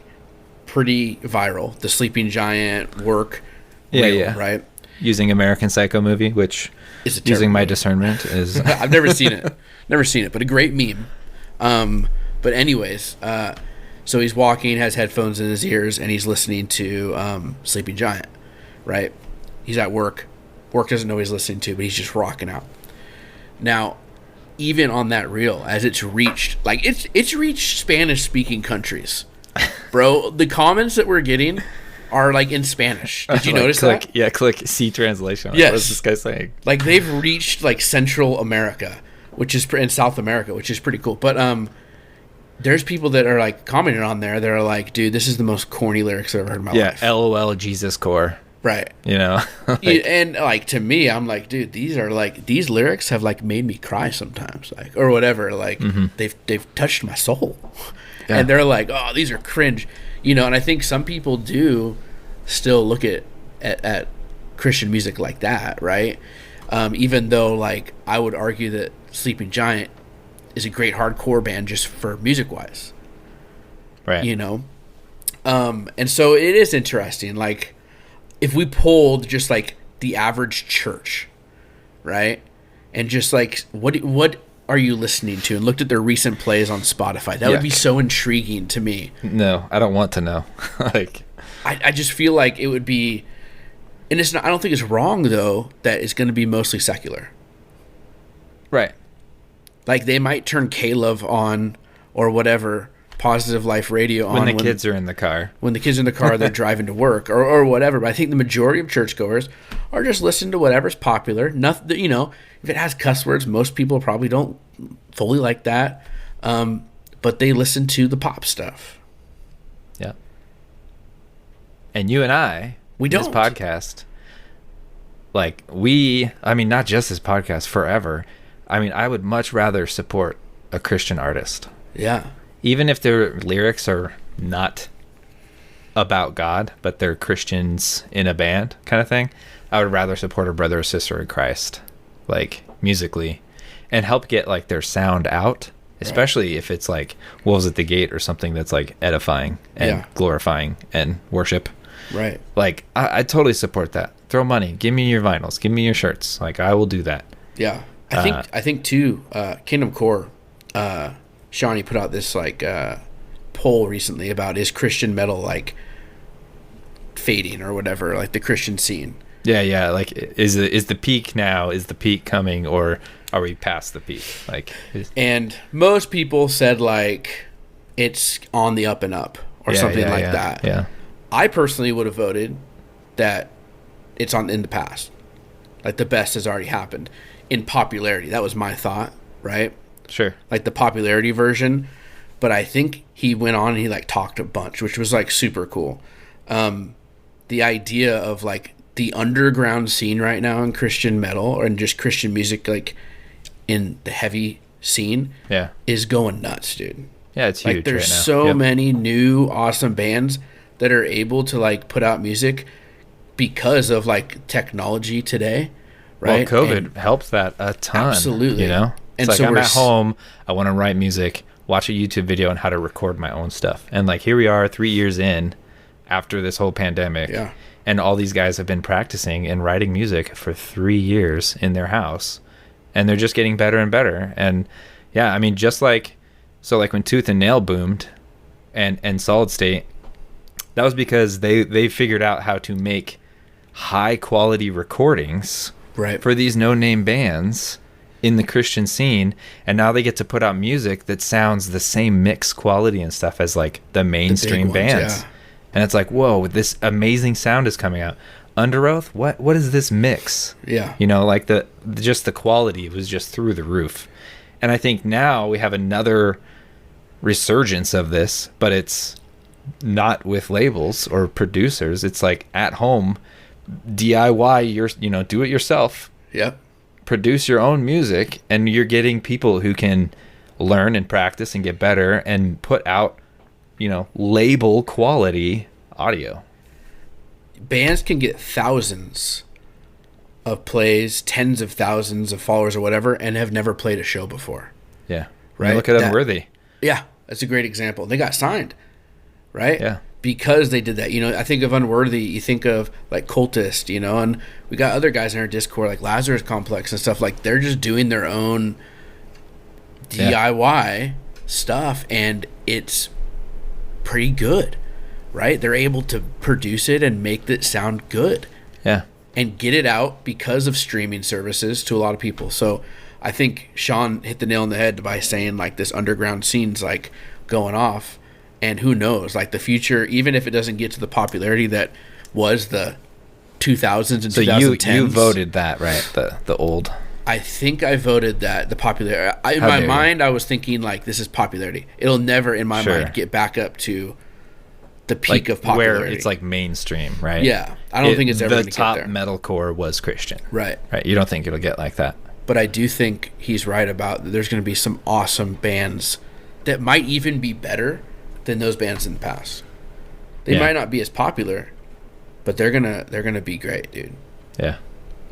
pretty viral. The Sleeping Giant work reel, right? Using American Psycho movie, which is using my discernment is. I've never seen it. Never seen it, but a great meme. But anyways, so he's walking, has headphones in his ears, and he's listening to Sleeping Giant, right? He's at work. Work doesn't know what he's listening to, but he's just rocking out. Now, even on that reel, as it's reached, like it's reached Spanish-speaking countries, bro. The comments that we're getting are like in Spanish. Did you notice that? Yeah, click see translation. Yes. What's this guy saying? Like they've reached like Central America, which is in South America, which is pretty cool. But there's people that are like commenting on there that are like, dude, this is the most corny lyrics I've ever heard in my life. Yeah, LOL Jesus core. Right. You know? And like to me, I'm like, dude, these lyrics have like made me cry sometimes, like, or whatever. Like they've touched my soul. Yeah. And they're like, oh, these are cringe. You know, and I think some people do still look at Christian music like that, right? Even though like I would argue that Sleeping Giant is a great hardcore band just for music wise. Right. You know? And so it is interesting, like if we polled just like the average church, right? And just like what are you listening to, and looked at their recent plays on Spotify, that would be so intriguing to me. No, I don't want to know. Like I just feel like it would be, and it's not, I don't think it's wrong though that it's going to be mostly secular. Right. Like they might turn K-Love on or whatever, Positive Life Radio on when the kids are in the car. When the kids are in the car, they're driving to work or whatever. But I think the majority of churchgoers are just listening to whatever's popular. Nothing, you know, if it has cuss words, most people probably don't fully like that. But they listen to the pop stuff. Yeah. And you and I, we don't. This podcast, like I mean, not just this podcast, forever. I mean, I would much rather support a Christian artist. Yeah. Even if their lyrics are not about God, but they're Christians in a band kind of thing, I would rather support a brother or sister in Christ, like musically, and help get like their sound out, especially if it's like Wolves at the Gate or something that's like edifying and glorifying and worship. Right. Like I totally support that. Throw money. Give me your vinyls. Give me your shirts. Like I will do that. Yeah. I think too, Kingdom Core, Shawnee put out this like poll recently about is Christian metal like fading or whatever, like the Christian scene. Yeah. Like is the peak now? Is the peak coming, or are we past the peak? Like, and most people said like it's on the up and up or something like that. Yeah. I personally would have voted that it's in the past. Like the best has already happened in popularity. That was my thought, right? Sure. Like the popularity version. But I think he went on and he like talked a bunch, which was like super cool. The idea of like the underground scene right now in Christian metal and just Christian music, like in the heavy scene, is going nuts, dude. Yeah, it's huge. Like there's right now. so many new awesome bands that are able to like put out music because of like technology today, right? Well, COVID helps that a ton. Absolutely. You know? It's and like so I'm at home, I want to write music, watch a YouTube video on how to record my own stuff. And like here we are 3 years in after this whole pandemic. Yeah. And all these guys have been practicing and writing music for 3 years in their house. And they're just getting better and better. And yeah, I mean, just like, so like when Tooth and Nail boomed and Solid State, that was because they figured out how to make high quality recordings for these no-name bands in the Christian scene, and now they get to put out music that sounds the same mix quality and stuff as like the mainstream bands. And it's like, whoa, this amazing sound is coming out. Under Oath, what is this mix? Yeah. You know, like the quality was just through the roof. And I think now we have another resurgence of this, but it's not with labels or producers. It's like at home, DIY, do it yourself. Yep. Produce your own music, and you're getting people who can learn and practice and get better and put out, label quality audio. Bands can get thousands of plays, tens of thousands of followers or whatever, and have never played a show before. Yeah. Right? Look at Unworthy. Yeah, that's a great example. They got signed, right? Yeah. Because they did that. You know, I think of Unworthy, you think of like Cultist, you know, and we got other guys in our Discord like Lazarus Complex and stuff. Like they're just doing their own DIY stuff, and it's pretty good, right? They're able to produce it and make it sound good. Yeah. And get it out because of streaming services to a lot of people. So I think Sean hit the nail on the head by saying like this underground scene's like going off. And who knows, like the future, even if it doesn't get to the popularity that was the 2000s and 2010s. So you voted that, right? The old. I think I voted that the popularity. In my mind, I was thinking like this is popularity. It'll never, in my mind, get back up to the peak of popularity. Where it's like mainstream, right? Yeah. I don't think it's ever going to get there. The top metalcore was Christian. Right. Right. You don't think it'll get like that. But I do think he's right about that there's going to be some awesome bands that might even be better than those bands in the past. They might not be as popular, but they're gonna be great, dude. Yeah.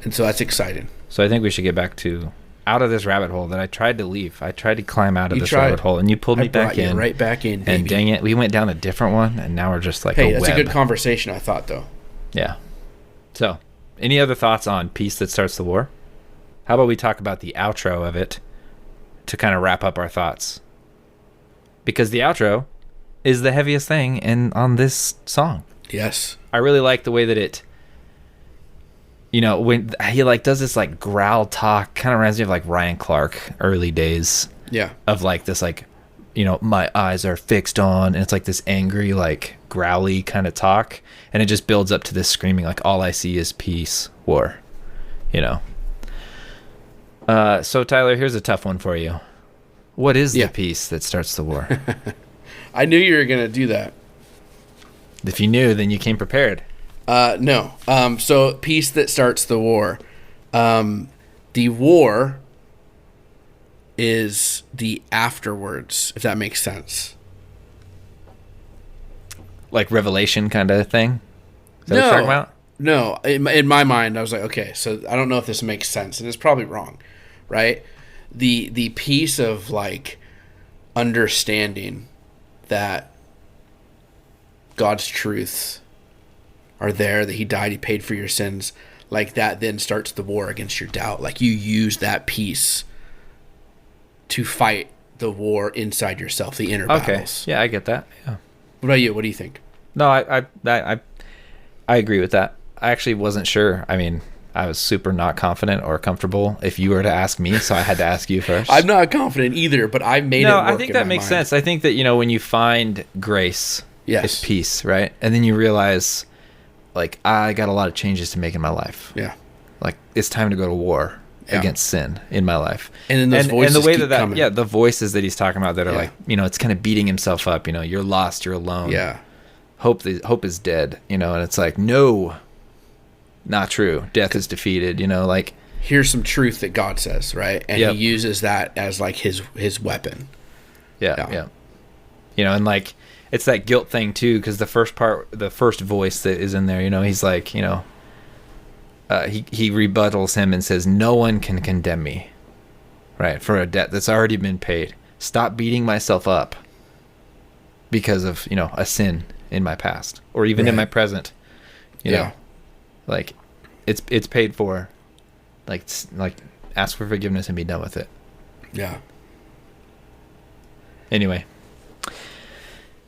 And so that's exciting. So I think we should get back to out of this rabbit hole that I tried to leave. I tried to climb out of this rabbit hole, and you pulled me back in. Right back in, baby. And dang it, we went down a different one, and now we're just like hey, a that's web. a good conversation, I thought, though. Yeah. So, any other thoughts on Peace That Starts the War? How about we talk about the outro of it to kind of wrap up our thoughts? Because the outro is the heaviest thing on this song. Yes. I really like the way that it, you know, when he like does this like growl talk, kind of reminds me of like Ryan Clark early days. Yeah. Of like this like, you know, my eyes are fixed on, and it's like this angry, like growly kind of talk, and it just builds up to this screaming like all I see is peace, war, you know. So Tyler, here's a tough one for you. What is the peace that starts the war? I knew you were going to do that. If you knew, then you came prepared. No. So peace that starts the war. The war is the afterwards, if that makes sense. Like Revelation kind of thing? Is that what you're talking about? No. In my mind, I was like, okay, so I don't know if this makes sense, and it's probably wrong, right? The piece of like understanding that God's truths are there, that he died, he paid for your sins, like that then starts the war against your doubt. Like you use that piece to fight the war inside yourself, the inner battles. Yeah, I get that. Yeah. What about you? What do you think? No, I agree with that. I actually wasn't sure. I mean, I was super not confident or comfortable if you were to ask me, so I had to ask you first. I'm not confident either, but I made it work. No, I think that makes sense. I think that, you know, when you find grace, it's peace, right? And then you realize, like, I got a lot of changes to make in my life. Yeah. Like, it's time to go to war against sin in my life. And then those voices and the way keep coming. Yeah, the voices that he's talking about that are like, you know, it's kind of beating himself up. You know, you're lost, you're alone. Yeah. Hope is dead, you know, and it's like, no, not true. Death is defeated, you know, like. Here's some truth that God says, right? And he uses that as like his weapon. Yeah. You know, and like, it's that guilt thing too, because the first voice that is in there, you know, he's like, you know, he rebuttals him and says, no one can condemn me, right, for a debt that's already been paid. Stop beating myself up because of, you know, a sin in my past or even in my present, you know, like it's paid for, like ask for forgiveness and be done with it. Yeah. Anyway,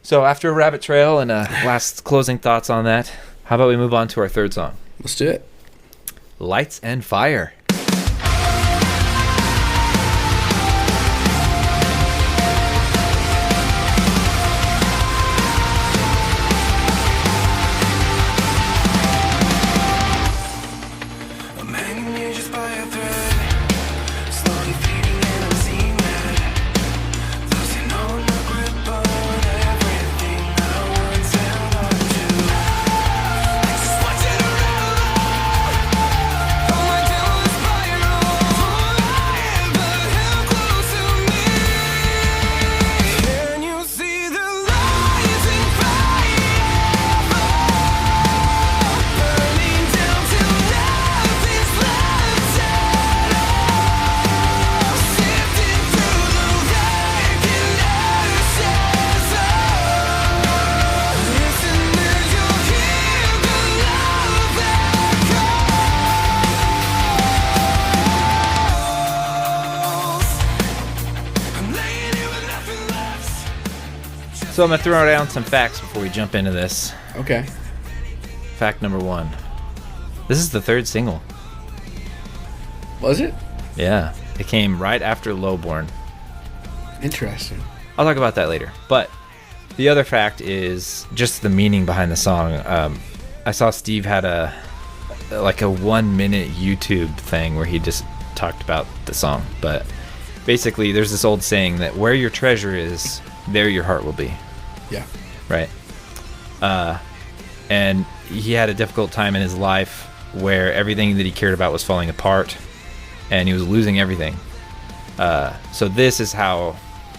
so after a rabbit trail and last closing thoughts on that, how about we move on to our third song? Let's do it. Lights and Fire. So I'm going to throw down some facts before we jump into this. Okay. Fact number 1. This is the 3rd single. Was it? Yeah. It came right after Lowborn. Interesting. I'll talk about that later. But the other fact is just the meaning behind the song. I saw Steve had a 1-minute YouTube thing where he just talked about the song. But basically, there's this old saying that where your treasure is, there your heart will be. Yeah. Right. And he had a difficult time in his life where everything that he cared about was falling apart and he was losing everything. So this is how,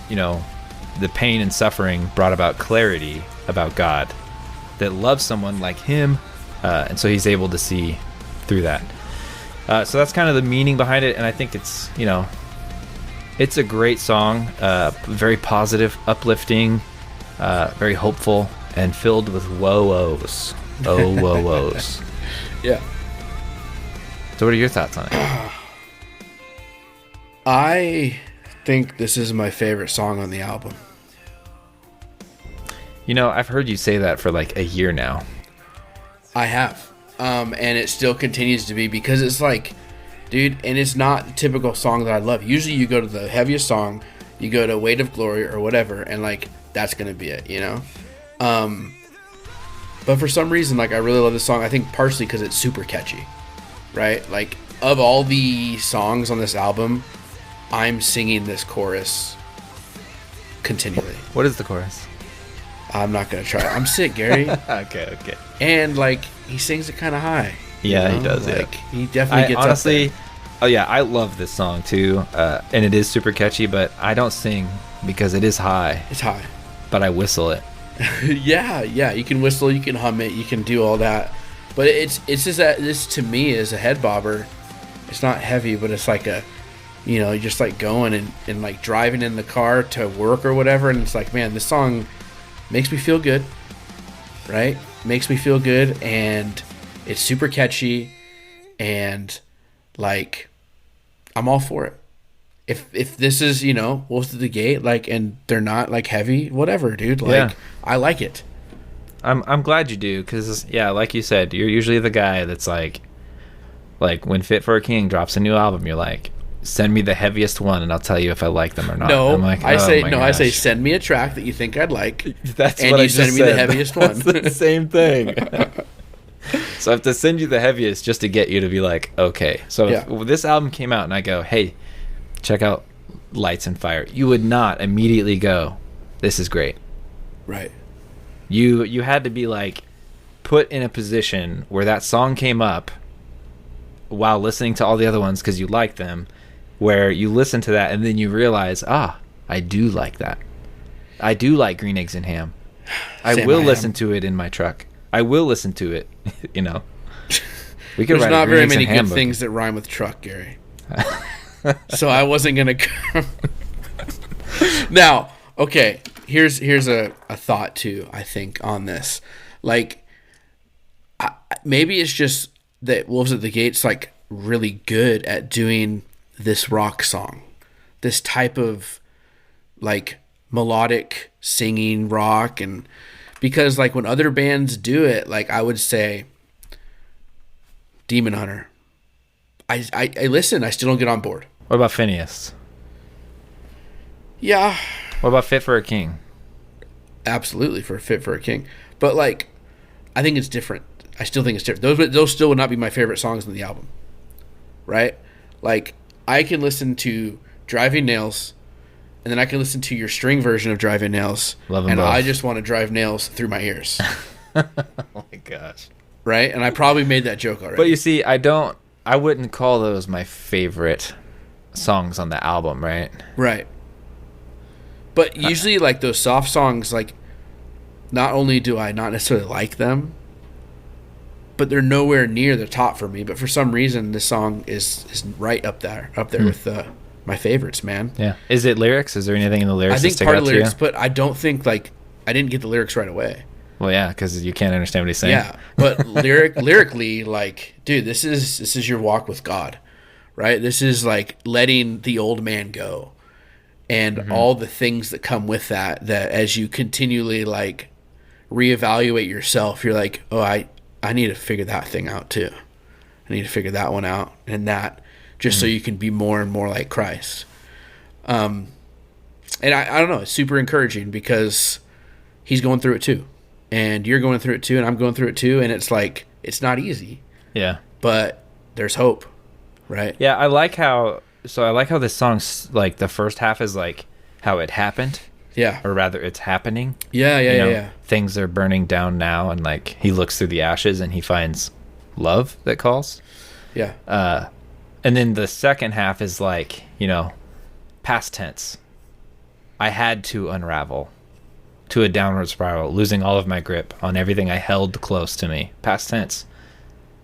the pain and suffering brought about clarity about God that loves someone like him. And so he's able to see through that. So that's kind of the meaning behind it. And I think it's, it's a great song, very positive, uplifting, very hopeful, and filled with woes. Oh, woes. Yeah. So what are your thoughts on it? I think this is my favorite song on the album. I've heard you say that for like a year now. I have. And it still continues to be because it's like, dude, and it's not the typical song that I love. Usually you go to the heaviest song, you go to Weight of Glory or whatever, and like that's going to be it, But for some reason, like I really love this song. I think partially because it's super catchy, right? Like of all the songs on this album, I'm singing this chorus continually. What is the chorus? I'm not going to try it. I'm sick, Gary. Okay. And like he sings it kind of high. Yeah, he does. Like he definitely gets honestly, up there. Oh yeah, I love this song too, and it is super catchy. But I don't sing because it is high. It's high, but I whistle it. yeah. You can whistle, you can hum it, you can do all that. But it's just that this to me is a head bobber. It's not heavy, but it's like a, you're just like going and like driving in the car to work or whatever, and it's like, man, this song makes me feel good, right? Makes me feel good, and it's super catchy, and like I'm all for it. If this is, Wolves at the Gate, like, and they're not like heavy, whatever, dude. Like, yeah. I like it. I'm glad you do, because yeah, like you said, you're usually the guy that's like when Fit for a King drops a new album, you're like, send me the heaviest one and I'll tell you if I like them or not. No, I'm like, I say send me a track that you think I'd like. That's and what you I just send me said. the heaviest one. That's the same thing. So I have to send you the heaviest just to get you to be like, okay. So if this album came out and I go, hey, check out Lights and Fire, you would not immediately go, this is great. Right. You had to be like put in a position where that song came up while listening to all the other ones because you like them, where you listen to that and then you realize, I do like that. I do like Green Eggs and Ham. I will listen to it in my truck. I will listen to it. We could. There's not very many good things that rhyme with truck, Gary. So I wasn't gonna. Now, okay. Here's a thought too. I think on this, like, maybe it's just that Wolves at the Gate's like really good at doing this rock song, this type of like melodic singing rock, and because like when other bands do it, like I would say Demon Hunter, I listen, I still don't get on board. What about Phineas? Yeah. What about Fit for a King? Absolutely, for Fit for a King, but like I think it's different. I still think it's different. Those still would not be my favorite songs on the album, right? Like I can listen to Driving Nails, and then I can listen to your string version of Driving Nails, and both. I just want to drive nails through my ears. Oh my gosh! Right, and I probably made that joke already. But you see, I wouldn't call those my favorite songs on the album, right? Right. But usually, like those soft songs, like not only do I not necessarily like them, but they're nowhere near the top for me. But for some reason, this song is right up there with my favorites, man. Yeah. Is it lyrics? Is there anything in the lyrics? I think part of lyrics, but I don't think I didn't get the lyrics right away. Well, yeah, because you can't understand what he's saying. Yeah, but lyrically, like, dude, this is your walk with God, right? This is like letting the old man go, and all the things that come with that as you continually like reevaluate yourself, you're like, oh, I need to figure that thing out too. I need to figure that one out and that, just so you can be more and more like Christ. And I don't know, it's super encouraging because he's going through it too. And you're going through it too, and I'm going through it too, and it's like, it's not easy. Yeah. But there's hope, right? Yeah, I like how this song's, like, the first half is, like, how it happened. Yeah. Or rather, it's happening. Yeah. Things are burning down now, and, like, he looks through the ashes, and he finds love that calls. Yeah. And then the second half is, like, past tense. I had to unravel to a downward spiral, losing all of my grip on everything I held close to me. Past tense.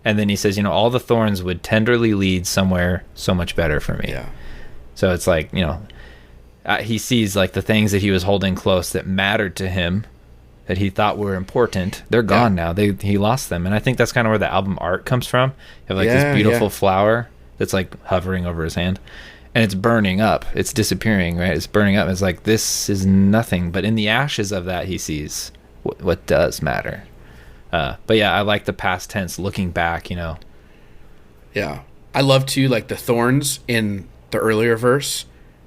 And then he says, all the thorns would tenderly lead somewhere so much better for me. Yeah. So it's like, he sees like the things that he was holding close that mattered to him, that he thought were important. They're gone now. He lost them. And I think that's kind of where the album art comes from. You have like this beautiful flower that's like hovering over his hand. And it's burning up. It's disappearing, right? It's burning up. It's like, this is nothing. But in the ashes of that, he sees what does matter. But yeah, I like the past tense, looking back, Yeah. I love, too, like, the thorns in the earlier verse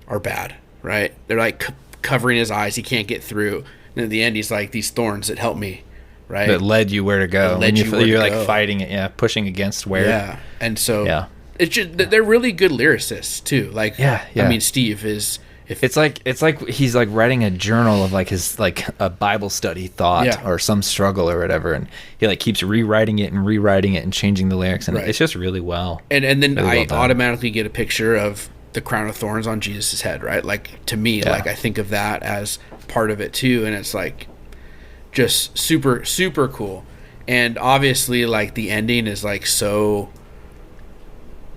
are bad, right? They're, like, covering his eyes. He can't get through. And at the end, he's like, these thorns that help me, right? That led you where to go. You're like, fighting it, pushing against where. Yeah. And so... Yeah. It's just, they're really good lyricists too. Like, I mean, Steve is. It's like he's like writing a journal of like his like a Bible study thought or some struggle or whatever, and he like keeps rewriting it and changing the lyrics, and it's just really well. And then really I automatically get a picture of the crown of thorns on Jesus' head, right? Like, to me, like, I think of that as part of it too, and it's like just super, super cool. And obviously, like, the ending is like so.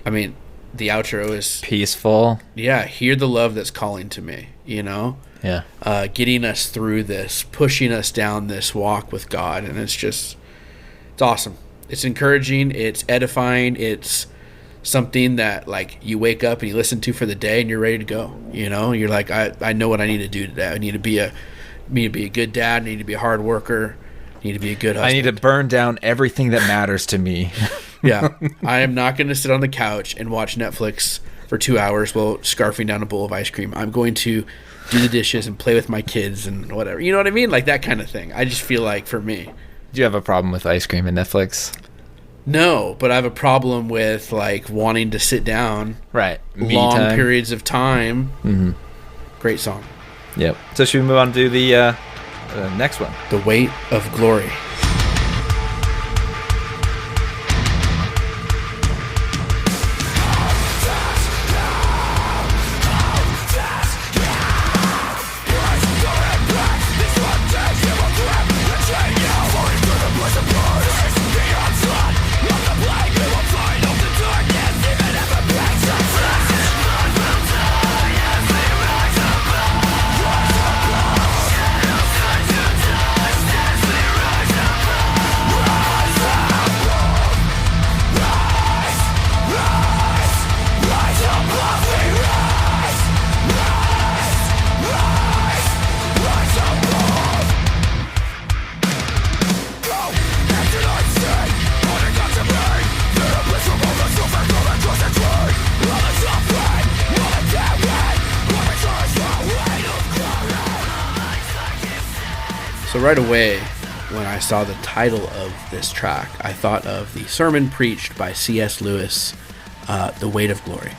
I mean, the outro is peaceful. Yeah, hear the love that's calling to me, Yeah. Getting us through this, pushing us down this walk with God, and it's awesome. It's encouraging, it's edifying, it's something that like you wake up and you listen to for the day and you're ready to go. You're like, I know what I need to do today. I need to be a good dad, I need to be a hard worker, I need to be a good husband. I need to burn down everything that matters to me. Yeah, I am not going to sit on the couch and watch Netflix for 2 hours while scarfing down a bowl of ice cream. I'm going to do the dishes and play with my kids and whatever. You know what I mean? Like that kind of thing. I just feel like for me. Do you have a problem with ice cream and Netflix? No, but I have a problem with like wanting to sit down. Right. Long periods of time. Mm-hmm. Great song. Yep. So should we move on to the next one? The Weight of Glory. So right away, when I saw the title of this track, I thought of the sermon preached by C.S. Lewis, The Weight of Glory.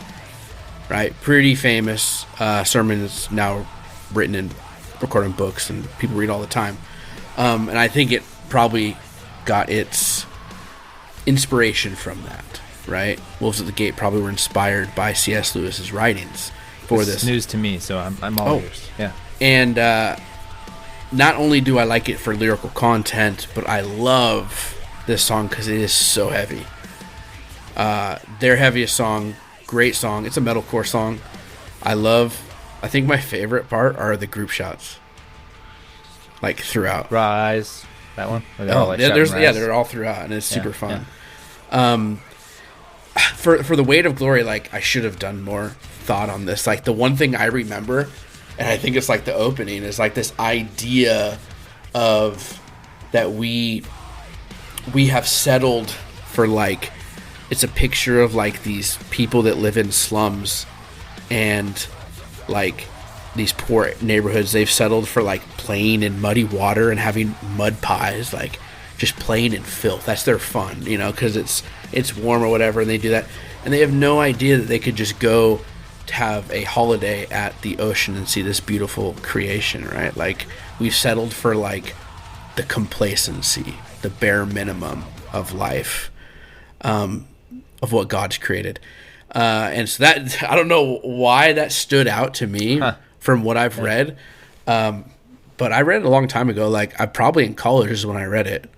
Right? Pretty famous sermon that's now written and recorded in books, and people read all the time. And I think it probably got its inspiration from that, right? Wolves at the Gate probably were inspired by C.S. Lewis's writings for this. It's news to me, so I'm all ears. Yeah. And not only do I like it for lyrical content, but I love this song because it is so heavy. Their heaviest song, great song. It's a metalcore song. I think my favorite part are the group shots. Like throughout. Rise. That one? They're all throughout, and it's super fun. Yeah. For the Weight of Glory, like I should have done more thought on this. Like the one thing I remember And I think it's like the opening is like this idea of that we have settled for like, it's a picture of like these people that live in slums and like these poor neighborhoods. They've settled for like playing in muddy water and having mud pies, like just playing in filth. That's their fun, you know, because it's warm or whatever, and they do that. And they have no idea that they could just go to have a holiday at the ocean and see this beautiful creation, right? Like, we've settled for like the complacency, the bare minimum of life, of what God's created. And so that, I don't know why that stood out to me from what I've read. But I read it a long time ago. Like, I probably in college is when I read it.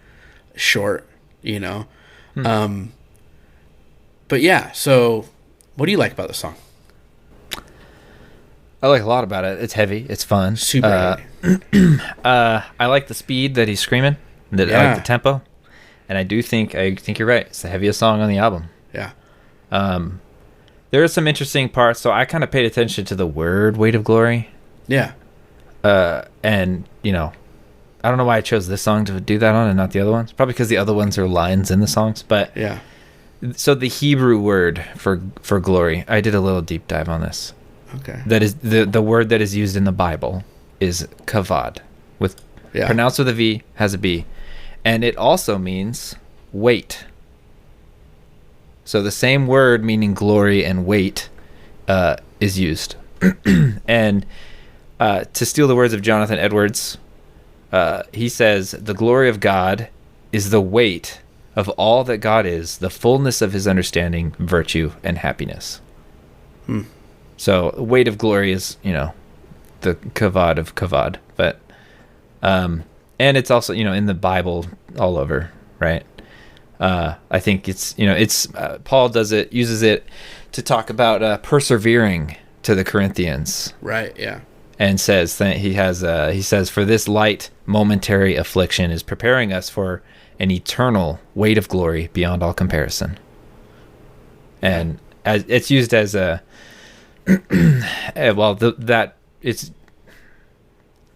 Short, you know. But yeah, so what do you like about the song? I like a lot about it. It's heavy. It's fun. Super heavy. I like the speed that he's screaming. I like the tempo. And I think you're right. It's the heaviest song on the album. Yeah. There are some interesting parts. So I kind of paid attention to the word "weight of glory." Yeah. And, you know, I don't know why I chose this song to do that on and not the other ones. Probably because the other ones are lines in the songs. But yeah. So the Hebrew word for glory, I did a little deep dive on this. Okay. That is the word that is used in the Bible is kavod, pronounced with a V, has a B, and it also means weight. So the same word meaning glory and weight is used. And to steal the words of Jonathan Edwards, he says, "The glory of God is the weight of all that God is, the fullness of his understanding, virtue, and happiness." So weight of glory is, you know, the kavod of kavod, but and it's also, you know, in the Bible all over, right? I think it's, you know, it's Paul uses it to talk about persevering to the Corinthians, Right. Yeah. and says that he says, "For this light momentary affliction is preparing us for an eternal weight of glory beyond all comparison." And it's used as a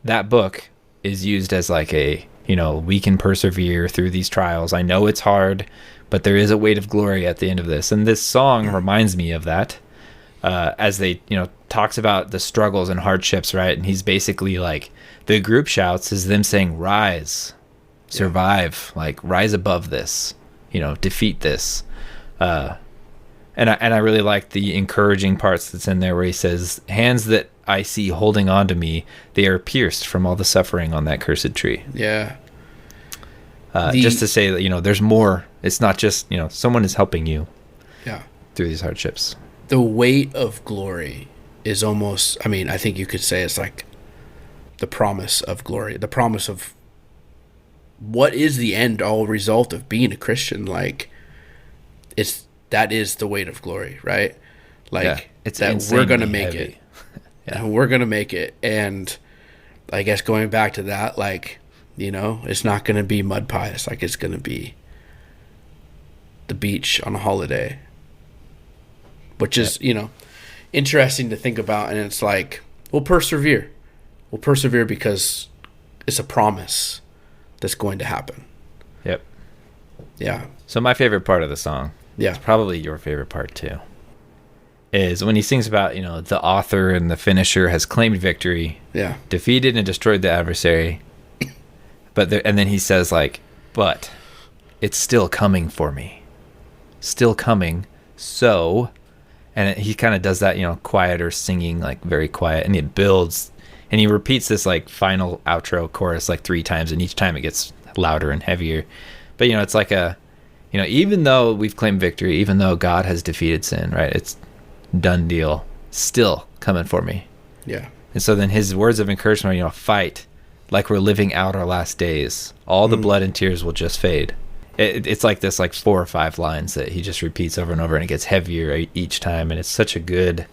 that book is used as like a, you know, we can persevere through these trials. I know it's hard, but there is a weight of glory at the end of this. And this song reminds me of that, as they, you know, talks about the struggles and hardships, right? And he's basically like, the group shouts is them saying, rise, survive, like rise above this, you know, defeat this. And I really like the encouraging parts that's in there where he says, "Hands that I see holding on to me, they are pierced from all the suffering on that cursed tree." Yeah. Just to say that, you know, there's more. It's not just, you know, someone is helping you through these hardships. The weight of glory is almost, I mean, I think you could say it's like the promise of glory, the promise of what is the end all result of being a Christian. Like, that is the weight of glory, right? Like, it's that we're going to insanely make heavy. it. And we're going to make it. And I guess going back to that, like, you know, it's not going to be mud pies. Like, it's going to be the beach on a holiday, which is, you know, interesting to think about. And it's like, we'll persevere. We'll persevere because it's a promise that's going to happen. Yep. Yeah. So my favorite part of the song, Yeah. it's probably your favorite part too, is when he sings about, you know, the author and the finisher has claimed victory, Yeah. defeated and destroyed the adversary, and then he says, like, but it's still coming for me, still coming. So, and he kind of does that, you know, quieter singing, like very quiet, and it builds, and he repeats this like final outro chorus like 3 times, and each time it gets louder and heavier. But, you know, it's like a, you know, even though we've claimed victory, even though God has defeated sin, right? It's done deal, still coming for me. Yeah. And so then his words of encouragement are, you know, fight like we're living out our last days. All the blood and tears will just fade. It's like this, like 4 or 5 lines that he just repeats over and over, and it gets heavier each time. And it's such a good,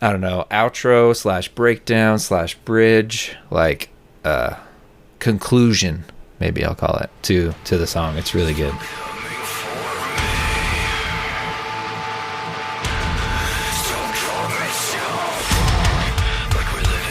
I don't know, outro / breakdown / bridge, like conclusion, maybe I'll call it, to the song. It's really good. Like we're living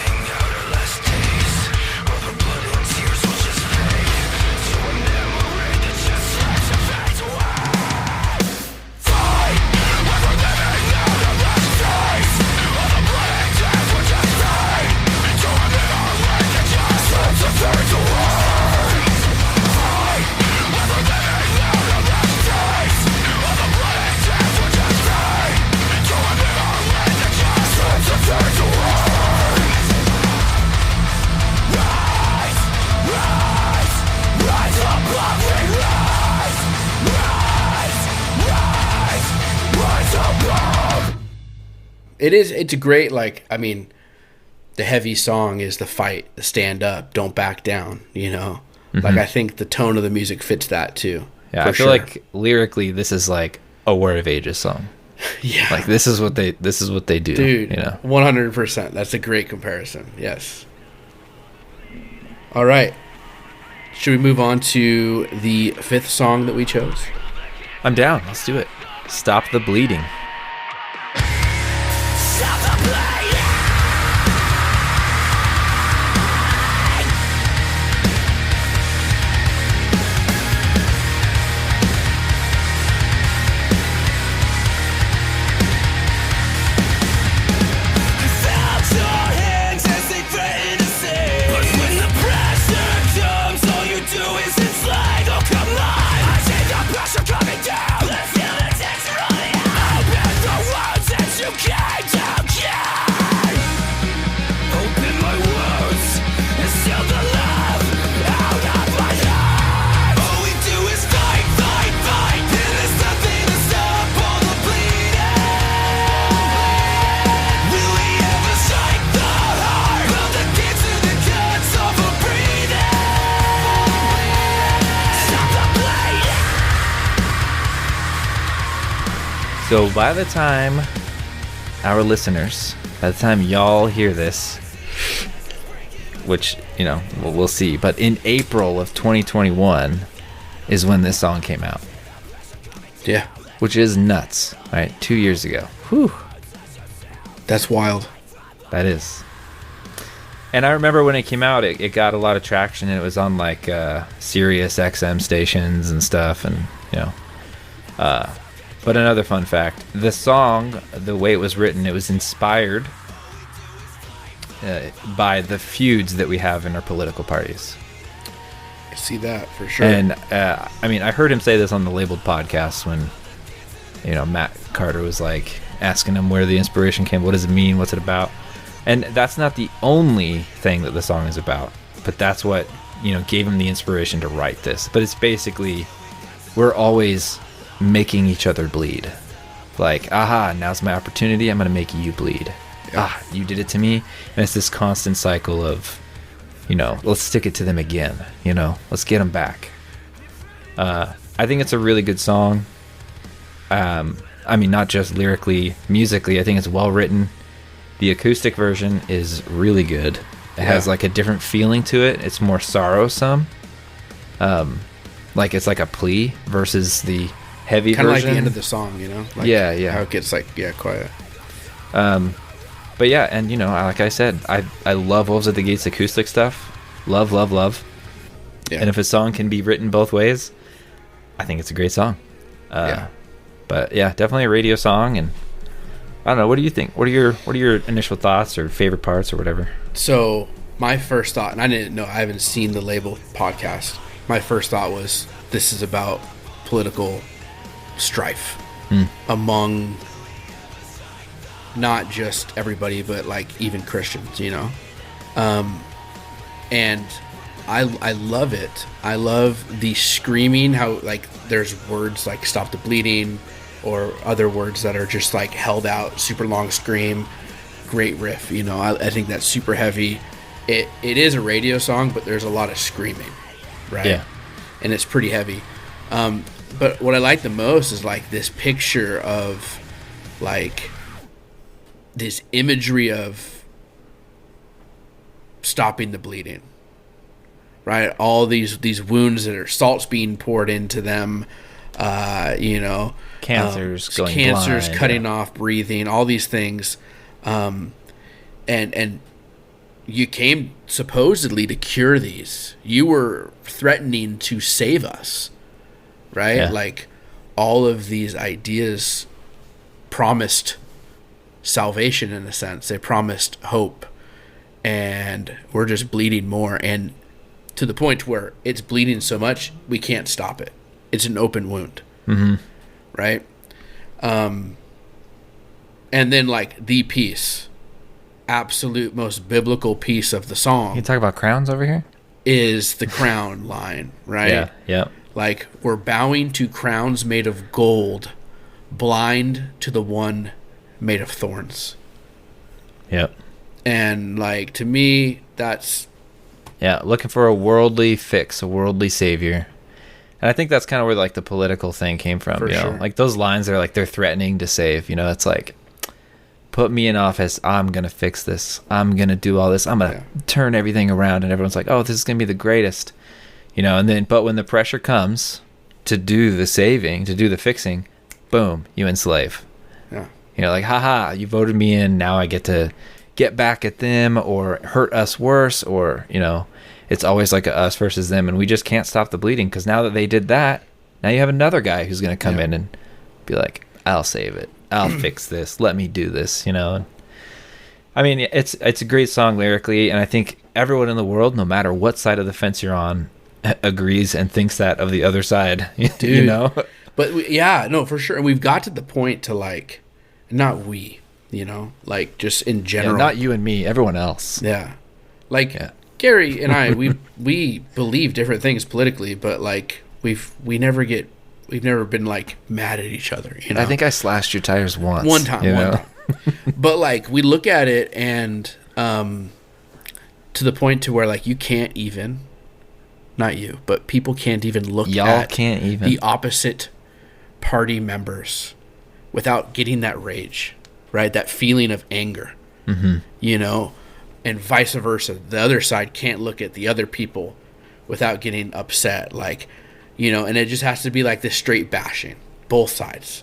It's a great, like, I mean, the heavy song is the fight, the stand up, don't back down, you know? Like, I think the tone of the music fits that too. Yeah, I feel like lyrically this is like a War of Ages song. Yeah. Like this is what they do. Dude, you know? 100%. That's a great comparison. Yes. All right. Should we move on to the 5th song that we chose? I'm down. Let's do it. Stop the Bleeding. So by the time our listeners, by the time y'all hear this, which, you know, we'll see, but in April of 2021 is when this song came out. Yeah. Which is nuts, right? 2 years ago. Whew. That's wild. That is. And I remember when it came out, it got a lot of traction, and it was on like Sirius XM stations and stuff, and, you know. But another fun fact, the song, the way it was written, it was inspired by the feuds that we have in our political parties. I see that for sure. And I mean, I heard him say this on the Labeled podcast when, you know, Matt Carter was like asking him where the inspiration came, what does it mean, what's it about? And that's not the only thing that the song is about, but that's what, you know, gave him the inspiration to write this. But it's basically, we're always making each other bleed. Like, aha, now's my opportunity, I'm gonna make you bleed. Yeah. Ah, you did it to me. And it's this constant cycle of, you know, let's stick it to them again, you know, let's get them back. I think it's a really good song. I mean, not just lyrically, musically, I think it's well written. The acoustic version is really good. It has like a different feeling to it. It's more sorrowsome. Like it's like a plea versus the heavy kind of version. like the end of the song, you know? Like yeah. How it gets like, quiet. But yeah, and you know, like I said, I love Wolves at the Gates acoustic stuff. Love. Yeah. And if a song can be written both ways, I think it's a great song. But yeah, definitely a radio song. And I don't know, what do you think? What are your initial thoughts or favorite parts or whatever? So my first thought, and I didn't know, I haven't seen the Label podcast. My first thought was, this is about political strife among not just everybody, but like even Christians, you know. And I love it. I love the screaming, how like there's words like stop the bleeding or other words that are just like held out, super long scream, great riff, you know. I think that's super heavy. It is a radio song, but there's a lot of screaming, right? Yeah. And it's pretty heavy. But what I like the most is like this picture of like this imagery of stopping the bleeding, right? All these wounds that are salts being poured into them, you know, cancers blind, cutting off breathing, all these things, and you came supposedly to cure these. You were threatening to save us, right? Yeah. Like all of these ideas promised salvation in a sense. They promised hope, and we're just bleeding more, and to the point where it's bleeding so much we can't stop it. It's an open wound, right? And then like the piece, absolute most biblical piece of the song. You talk about crowns over here? Is the crown line, right? Yeah. Like we're bowing to crowns made of gold, blind to the one made of thorns. Yep. And like, to me, that's looking for a worldly fix, a worldly savior. And I think that's kind of where like the political thing came from. For you know, sure. like those lines are like they're threatening to save. You know, it's like, put me in office. I'm gonna fix this. I'm gonna do all this. I'm gonna turn everything around. And everyone's like, oh, this is gonna be the greatest. You know, and then but when the pressure comes to do the saving, to do the fixing, boom, you enslave. Yeah. You know, like, haha, you voted me in. Now I get to get back at them or hurt us worse, or you know. It's always like a us versus them, and we just can't stop the bleeding because now that they did that, now you have another guy who's going to come in and be like, I'll save it. I'll fix this. Let me do this, you know? And, I mean, it's a great song lyrically, and I think everyone in the world, no matter what side of the fence you're on, agrees and thinks that of the other side, Dude. You know? But no, for sure. And we've got to the point to like, not we, you know, like just in general. Yeah, not you and me, everyone else. Yeah. Like, Gary and I, we believe different things politically, but like we've never been like mad at each other. You know, I think I slashed your tires once. One time. But like we look at it and to the point to where like you can't even, not you, but people can't even look at the opposite party members without getting that rage, right? That feeling of anger, you know. And vice versa. The other side can't look at the other people without getting upset. Like, you know, and it just has to be like this straight bashing. Both sides.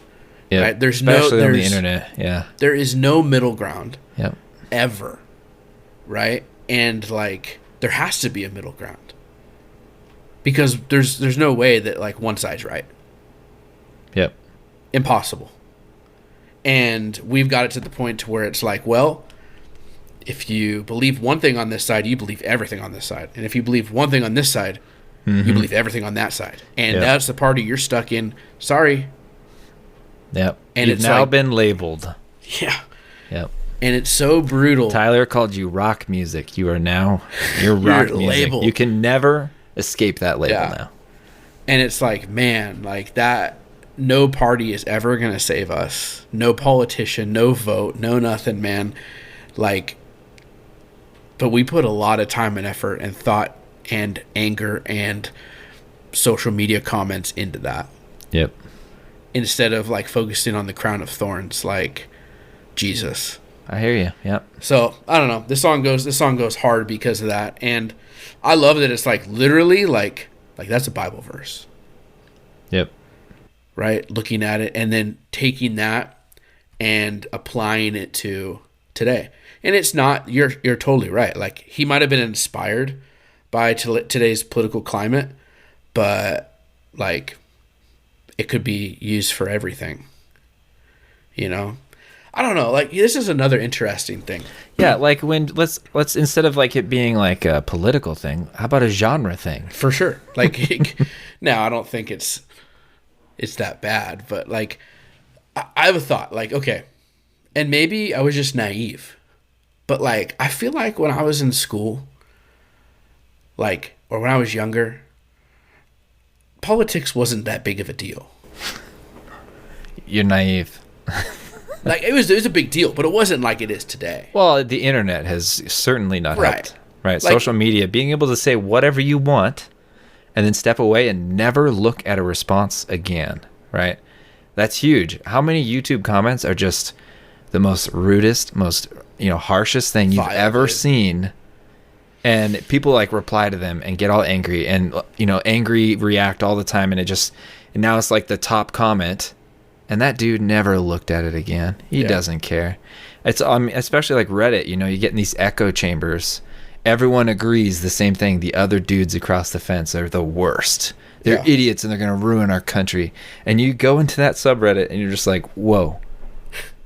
Yeah. Right? Especially on the internet. Yeah. There is no middle ground. Yep. Ever. Right? And like there has to be a middle ground. Because there's no way that like one side's right. Yep. Impossible. And we've got it to the point to where it's like, well, if you believe one thing on this side, you believe everything on this side. And if you believe one thing on this side, you believe everything on that side. And that's the party you're stuck in. Sorry. Yep. And You've it's now like, been labeled. Yeah. Yep. And it's so brutal. Tyler called you rock music. You're rock music. Labeled. You can never escape that label now. And it's like, man, like that, no party is ever going to save us. No politician, no vote, no nothing, man. Like, but we put a lot of time and effort and thought and anger and social media comments into that. Yep. Instead of like focusing on the crown of thorns, like Jesus. I hear you. Yep. So I don't know. This song goes hard because of that, and I love that it's like literally like that's a Bible verse. Yep. Right? Looking at it and then taking that and applying it to today. And it's not, you're totally right. Like he might have been inspired by today's political climate, but like it could be used for everything. You know? I don't know. Like this is another interesting thing. Yeah, like when let's instead of like it being like a political thing, how about a genre thing? For sure. Like now I don't think it's that bad, but like I have a thought. Like, okay, and maybe I was just naive. But, like, I feel like when I was in school, like, or when I was younger, politics wasn't that big of a deal. You're naive. Like, it was a big deal, but it wasn't like it is today. Well, the internet has certainly not helped. Right. Like, social media, being able to say whatever you want and then step away and never look at a response again, right? That's huge. How many YouTube comments are just the most rudest, most harshest thing you've ever seen, and people like reply to them and get all angry and angry react all the time, and now it's like the top comment, and that dude never looked at it again. He doesn't care. It's especially like Reddit, you get in these echo chambers. Everyone agrees the same thing. The other dudes across the fence are the worst. They're idiots and they're going to ruin our country. And you go into that subreddit and you're just like, whoa.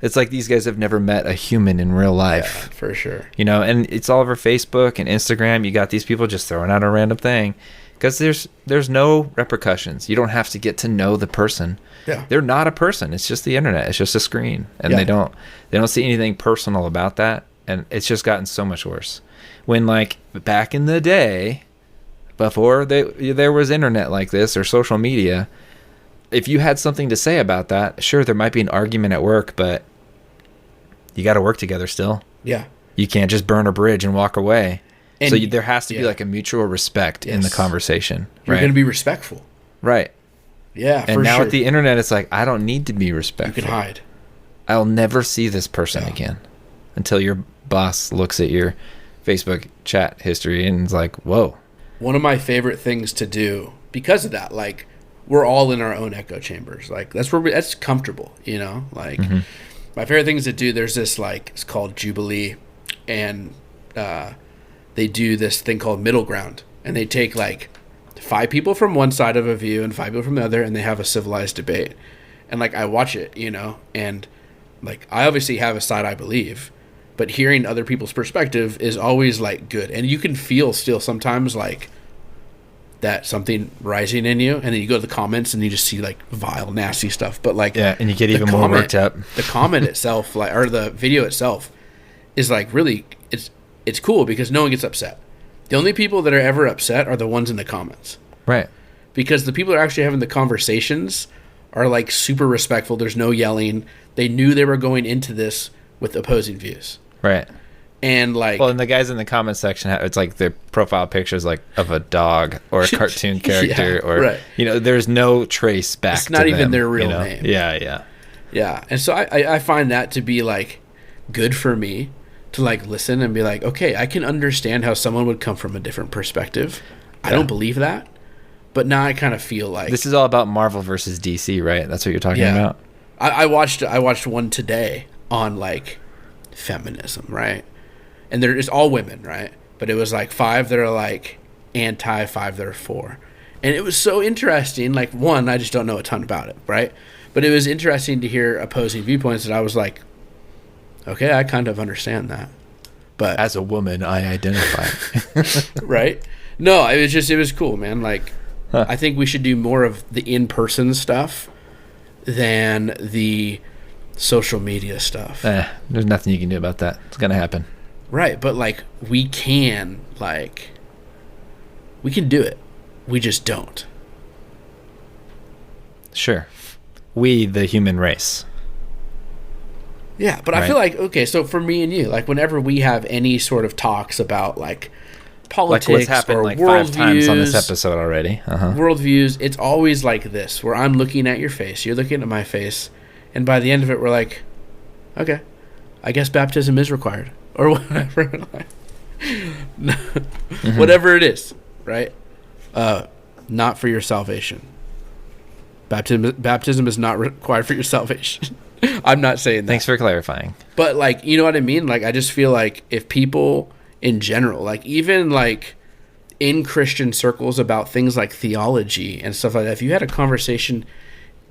It's like these guys have never met a human in real life. Yeah, for sure. And it's all over Facebook and Instagram. You got these people just throwing out a random thing because there's no repercussions. You don't have to get to know the person. Yeah. They're not a person. It's just the internet. It's just a screen. And they don't see anything personal about that. And it's just gotten so much worse. When like back in the day, before there was internet like this or social media, if you had something to say about that, sure, there might be an argument at work, but you got to work together still. Yeah. You can't just burn a bridge and walk away. And so there has to be like a mutual respect in the conversation. You're going to be respectful. Right. Yeah, and now with the internet, it's like, I don't need to be respectful. You can hide. I'll never see this person again until your boss looks at your Facebook chat history and is like, whoa. One of my favorite things to do because of that, like, we're all in our own echo chambers. Like, that's where that's comfortable, you know? Like, my favorite things to do, there's this, like, it's called Jubilee, and they do this thing called Middle Ground, and they take, like, 5 people from one side of a view and 5 people from the other, and they have a civilized debate. And, like, I watch it, you know, and, like, I obviously have a side I believe, but hearing other people's perspective is always, like, good. And you can feel still sometimes, like, that something rising in you, and then you go to the comments and you just see, like, vile, nasty stuff. But, like, yeah, and you get even more worked up. The comment itself, like, or the video itself is, like, really, it's cool because no one gets upset. The only people that are ever upset are the ones in the comments. Right. Because the people that are actually having the conversations are, like, super respectful. There's no yelling. They knew they were going into this with opposing views. Right. And, like... Well, and the guys in the comment section, it's like their profile pictures, like, of a dog or a cartoon character. You know, there's no trace back to them. It's not even their real name. Yeah. Yeah. And so I find that to be, like, good for me to, like, listen and be like, okay, I can understand how someone would come from a different perspective. Yeah. I don't believe that, but now I kind of feel like this is all about Marvel versus DC, right? That's what you're talking about. I watched one today on, like, feminism, right? And it's all women, right? But it was like 5 that are, like, anti, 5 that are for, and it was so interesting. Like, one, I just don't know a ton about it, right? But it was interesting to hear opposing viewpoints that I was like, okay, I kind of understand that. But as a woman, I identify. Right? No, it was cool, man. Like, I think we should do more of the in-person stuff than the social media stuff. There's nothing you can do about that. It's going to happen. Right, but, like, we can do it. We just don't. Sure. We, the human race. Yeah, but right. I feel like, okay, so for me and you, like, whenever we have any sort of talks about, like, politics, like, what's happened, or like 5 times on this episode already, worldviews, it's always like this, where I'm looking at your face, you're looking at my face, and by the end of it, we're like, okay, I guess baptism is required, or whatever. Whatever it is, right? Not for your salvation. Baptism is not required for your salvation. I'm not saying that. Thanks for clarifying. But, like, you know what I mean? Like, I just feel like if people in general, like, even, like, in Christian circles about things like theology and stuff like that, if you had a conversation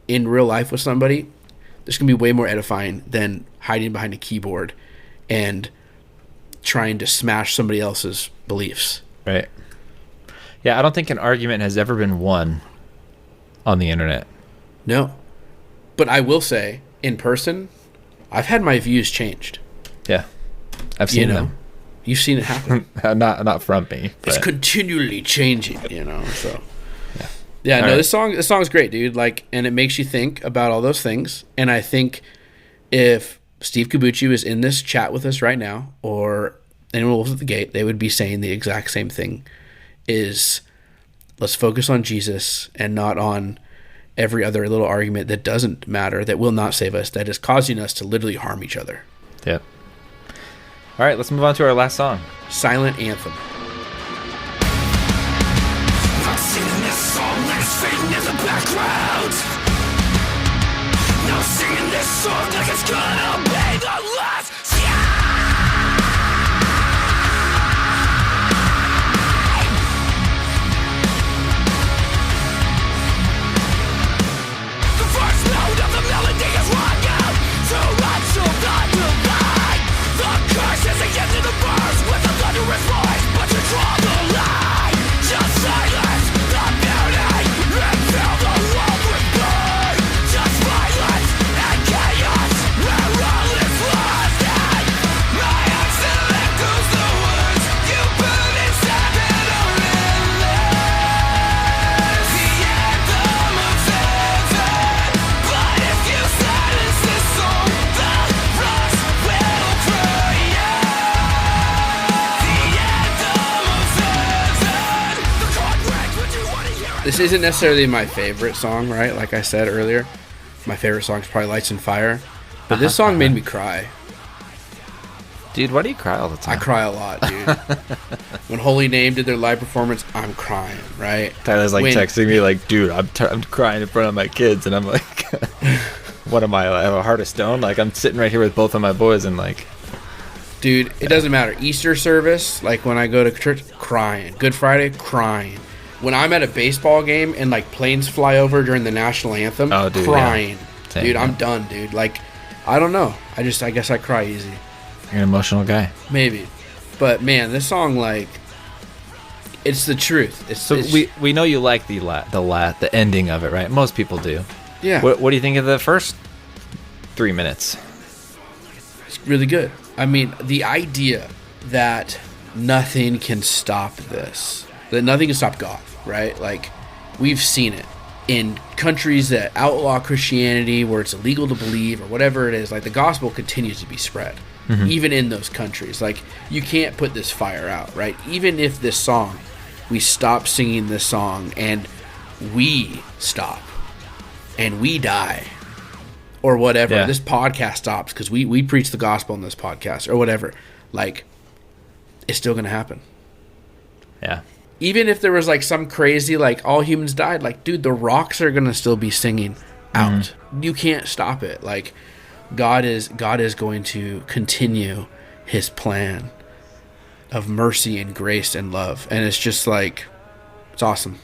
in real life with somebody, there's going to be way more edifying than hiding behind a keyboard and trying to smash somebody else's beliefs. Right. Yeah, I don't think an argument has ever been won on the internet. No. But I will say, in person, I've had my views changed. Yeah. I've seen them. You've seen it happen. not from me. But. It's continually changing, you know, so. Yeah, no, this song's great, dude. Like, and it makes you think about all those things. And I think if Steve Kabuchi was in this chat with us right now, or anyone else at the gate, they would be saying the exact same thing, is let's focus on Jesus and not on every other little argument that doesn't matter, that will not save us, that is causing us to literally harm each other. Yep. All right, let's move on to our last song. Silent Anthem. I'm singing this song like it's fading in the background. Now singing this song like it's gonna be the last. Just violence and chaos, where all is lost. this isn't necessarily my favorite song, right? Like I said earlier, my favorite song is probably Lights and Fire. But this song made me cry. Dude, why do you cry all the time? I cry a lot, dude. When Holy Name did their live performance, I'm crying, right? Tyler's like texting me like, dude, I'm crying in front of my kids. And I'm like, what am I have a heart of stone? Like, I'm sitting right here with both of my boys and like... Dude, it doesn't matter. Easter service, like when I go to church, crying. Good Friday, crying. When I'm at a baseball game and like planes fly over during the national anthem, crying. Yeah. Same, dude, I'm done, dude. Like, I don't know. I guess I cry easy. You're an emotional guy. Maybe. But man, this song, like, it's the truth. We know you like the ending of it, right? Most people do. Yeah. What do you think of the first 3 minutes? It's really good. I mean, the idea that nothing can stop this, that nothing can stop God, right? Like, we've seen it in countries that outlaw Christianity, where it's illegal to believe or whatever it is. Like, the gospel continues to be spread, even in those countries. Like, you can't put this fire out, right? Even if this song, we stop singing this song and we stop and we die, or whatever, this podcast stops because we preach the gospel in this podcast or whatever, like, it's still gonna happen. Yeah. Even if there was like some crazy, like, all humans died, like, dude, the rocks are gonna still be singing out. You can't stop it. Like, God is going to continue his plan of mercy and grace and love, and it's just like, it's awesome.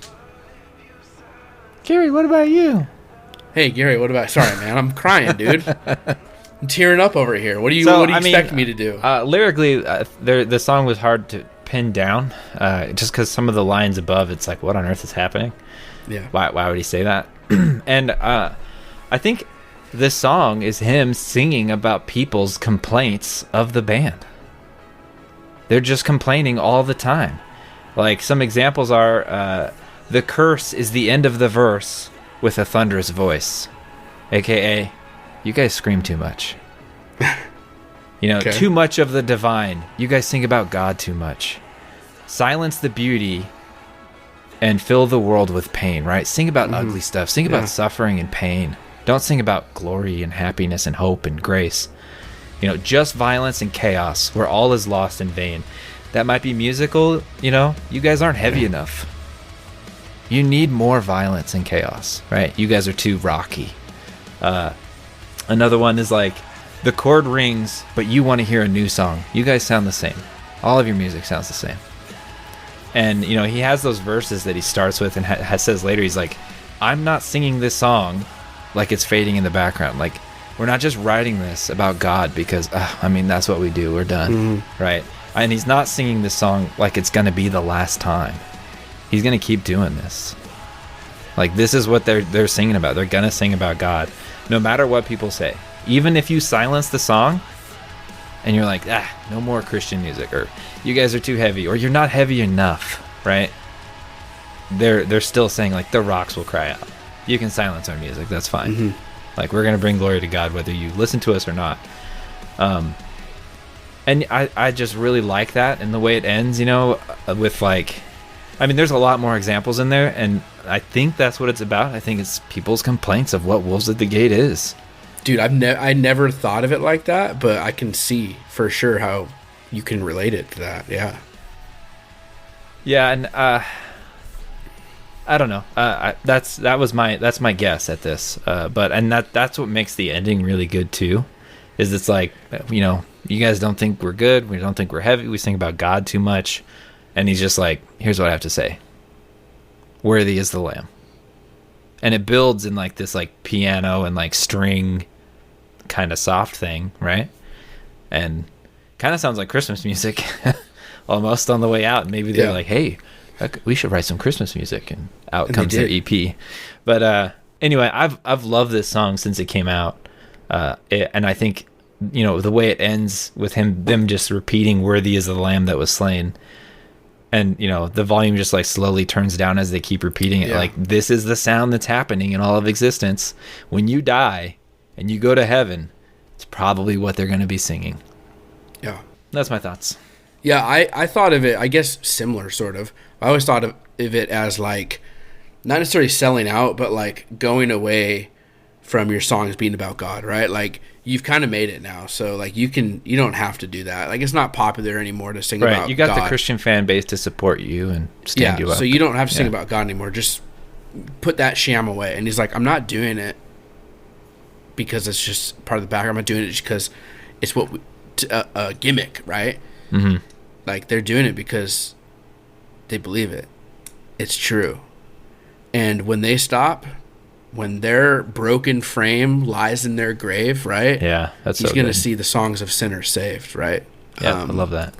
Gary, what about you? Hey, Gary, what about... Sorry, man. I'm crying, dude. I'm tearing up over here. What do you expect me to do? Lyrically, the song was hard to pin down, just because some of the lines above, it's like, what on earth is happening? Yeah. Why would he say that? And I think this song is him singing about people's complaints of the band. They're just complaining all the time. Like, some examples are, the curse is the end of the verse with a thunderous voice, aka, you guys scream too much. Too much of the divine. You guys sing about God too much. Silence the beauty and fill the world with pain, right? Sing about ugly stuff. Sing about suffering and pain. Don't sing about glory and happiness and hope and grace. Just violence and chaos where all is lost in vain. That might be musical, you guys aren't heavy enough. You need more violence and chaos, right? You guys are too rocky. Another one is like, the chord rings, but you want to hear a new song. You guys sound the same. All of your music sounds the same. And, he has those verses that he starts with and says later, he's like, I'm not singing this song like it's fading in the background. Like, we're not just writing this about God because, that's what we do. We're done, right? And he's not singing this song like it's going to be the last time. He's going to keep doing this. Like, this is what they're singing about. They're going to sing about God, no matter what people say. Even if you silence the song and you're like, no more Christian music, or you guys are too heavy, or you're not heavy enough, right? They're still saying, like, the rocks will cry out. You can silence our music. That's fine. Like, we're going to bring glory to God whether you listen to us or not. And I just really like that, and the way it ends, with, like... there's a lot more examples in there, and I think that's what it's about. I think it's people's complaints of what Wolves at the Gate is. Dude, I never thought of it like that, but I can see for sure how you can relate it to that. Yeah. Yeah, and I don't know. That's my guess at this. But that's what makes the ending really good too. Is it's like, you guys don't think we're good. We don't think we're heavy. We sing about God too much. And he's just like, here's what I have to say. Worthy is the Lamb. And it builds in like this like piano and like string kind of soft thing, right? And kind of sounds like Christmas music almost on the way out. Maybe they're like, hey, we should write some Christmas music. And out comes their EP. But anyway, I've loved this song since it came out. And I think, the way it ends with them just repeating worthy is the Lamb that was slain. And, the volume just like slowly turns down as they keep repeating it. Yeah. Like, this is the sound that's happening in all of existence. When you die and you go to heaven, it's probably what they're going to be singing. Yeah. That's my thoughts. Yeah, I thought of it, I guess, similar, sort of. I always thought of it as like not necessarily selling out, but like going away from your songs being about God, right? Like you've kind of made it now, so like you don't have to do that. Like it's not popular anymore to sing about God. You got the Christian fan base to support you and stand you up. So you don't have to sing about God anymore. Just put that sham away. And he's like, I'm not doing it because it's just part of the background. I'm not doing it just because it's a gimmick, right? Mm-hmm. Like they're doing it because they believe it. It's true. And when they stop, when their broken frame lies in their grave, right? Yeah, that's he's so going to good. see the songs of sinners saved, right? Yeah, I love that.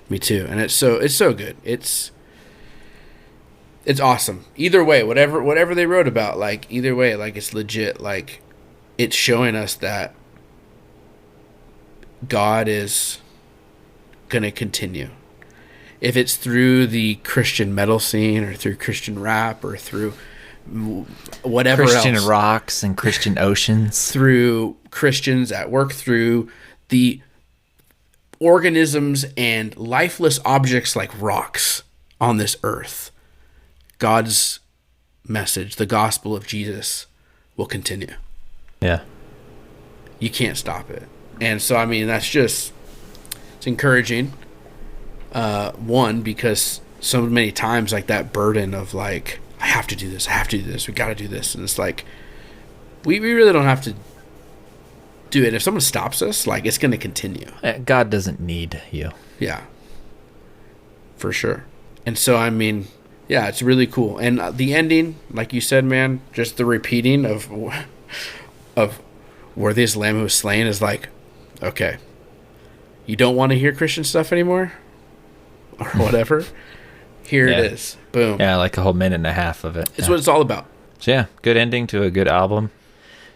Me too. And it's so good. It's awesome. Either way, whatever they wrote about, like either way, like it's legit. Like it's showing us that God is going to continue. If it's through the Christian metal scene or through Christian rap or through whatever Christian else, rocks and Christian oceans, through Christians at work, through the organisms and lifeless objects like rocks on this earth, God's message, the gospel of Jesus, will continue. Yeah. You can't stop it. And so, I mean, it's encouraging. One, because so many times, like, that burden of, like, I have to do this, we got to do this. And it's like, we really don't have to do it. If someone stops us, like, it's going to continue. God doesn't need you. Yeah. For sure. And so, I mean, yeah, it's really cool. And the ending, like you said, man, just the repeating of worthy is the Lamb who was slain is like, okay, you don't want to hear Christian stuff anymore? Or whatever. Here it is. Boom. Yeah, like a whole minute and a half of it. It's what it's all about. So yeah, good ending to a good album.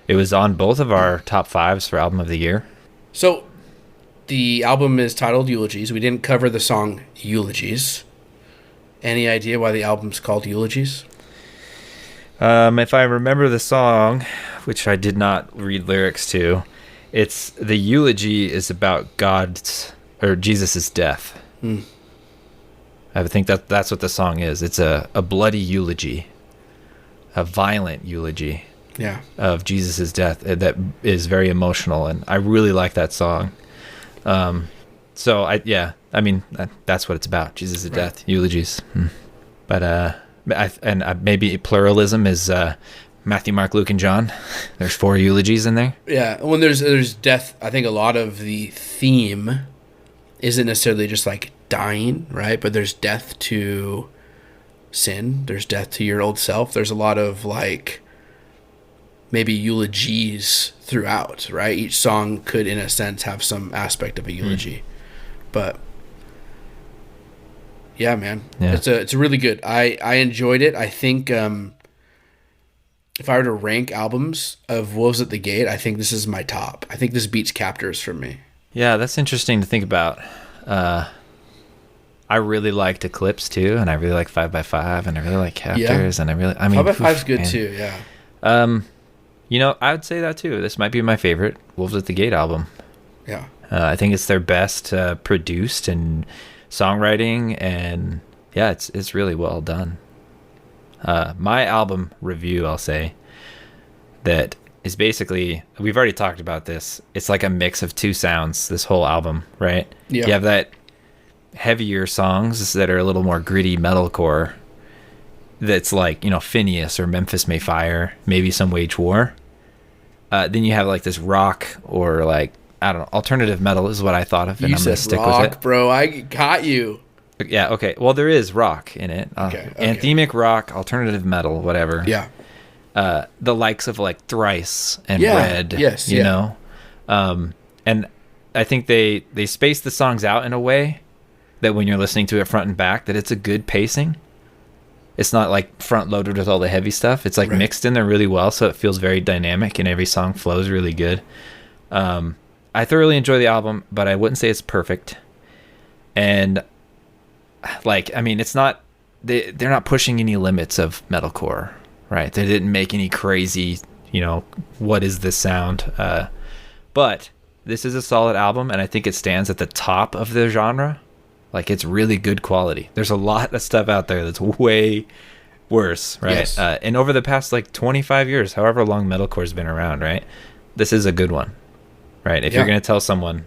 It was on both of our top 5s for album of the year. So the album is titled Eulogies. We didn't cover the song Eulogies. Any idea why the album's called Eulogies? If I remember the song, which I did not read lyrics to, it's the eulogy is about God's or Jesus's death. I think that's what the song is. It's a bloody eulogy, a violent eulogy, of Jesus's death that is very emotional, and I really like that song. So I mean that's what it's about. Jesus' death, eulogies. But maybe pluralism is Matthew, Mark, Luke, and John. There's 4 eulogies in there. Yeah, when there's death, I think a lot of the theme isn't necessarily just like dying, right? But there's death to sin. There's death to your old self. There's a lot of like maybe eulogies throughout, right? Each song could, in a sense, have some aspect of a eulogy. But yeah, man, it's a really good. I enjoyed it. I think if I were to rank albums of Wolves at the Gate, I think this is my top. I think this beats Captors for me. Yeah, that's interesting to think about. I really liked Eclipse too, and I really like 5x5, and I really like Captors, and I mean 5x5's good too. Yeah. You know, I would say that too. This might be my favorite Wolves at the Gate album. Yeah. I think it's their best produced and songwriting, and yeah, it's really well done. My album review, I'll say, that is basically, we've already talked about this. It's like a mix of 2 sounds, this whole album, right? Yeah. You have that heavier songs that are a little more gritty metalcore. That's like, you know, Phineas or Memphis May Fire, maybe some Wage War. Then you have like this rock or like, I don't know, alternative metal is what I thought of, and I'm going to stick rock, with it. Bro, I got you. Yeah, okay. Well, there is rock in it. Okay. Anthemic rock, alternative metal, whatever. Yeah. The likes of like Thrice and Red, you know? And I think they space the songs out in a way that when you're listening to it front and back, that it's a good pacing. It's not like front loaded with all the heavy stuff. It's like mixed in there really well, so it feels very dynamic and every song flows really good. I thoroughly enjoy the album, but I wouldn't say it's perfect. And like, I mean, it's not, they're not pushing any limits of metalcore, right? They didn't make any crazy, you know, what is this sound? But this is a solid album, and I think it stands at the top of the genre. Like, it's really good quality. There's a lot of stuff out there that's way worse, right? Yes. And over the past like 25 years, however long metalcore's been around, right? This is a good one, right? If you're going to tell someone,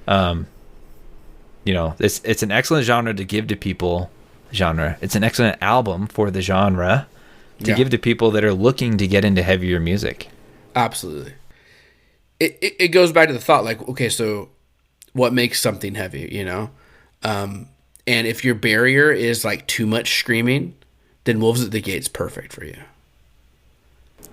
you know, it's an excellent genre to give to people. It's an excellent album for the genre to give to people that are looking to get into heavier music. Absolutely. It goes back to the thought, like, okay, so what makes something heavy, you know? And if your barrier is like too much screaming, then Wolves at the Gate's perfect for you.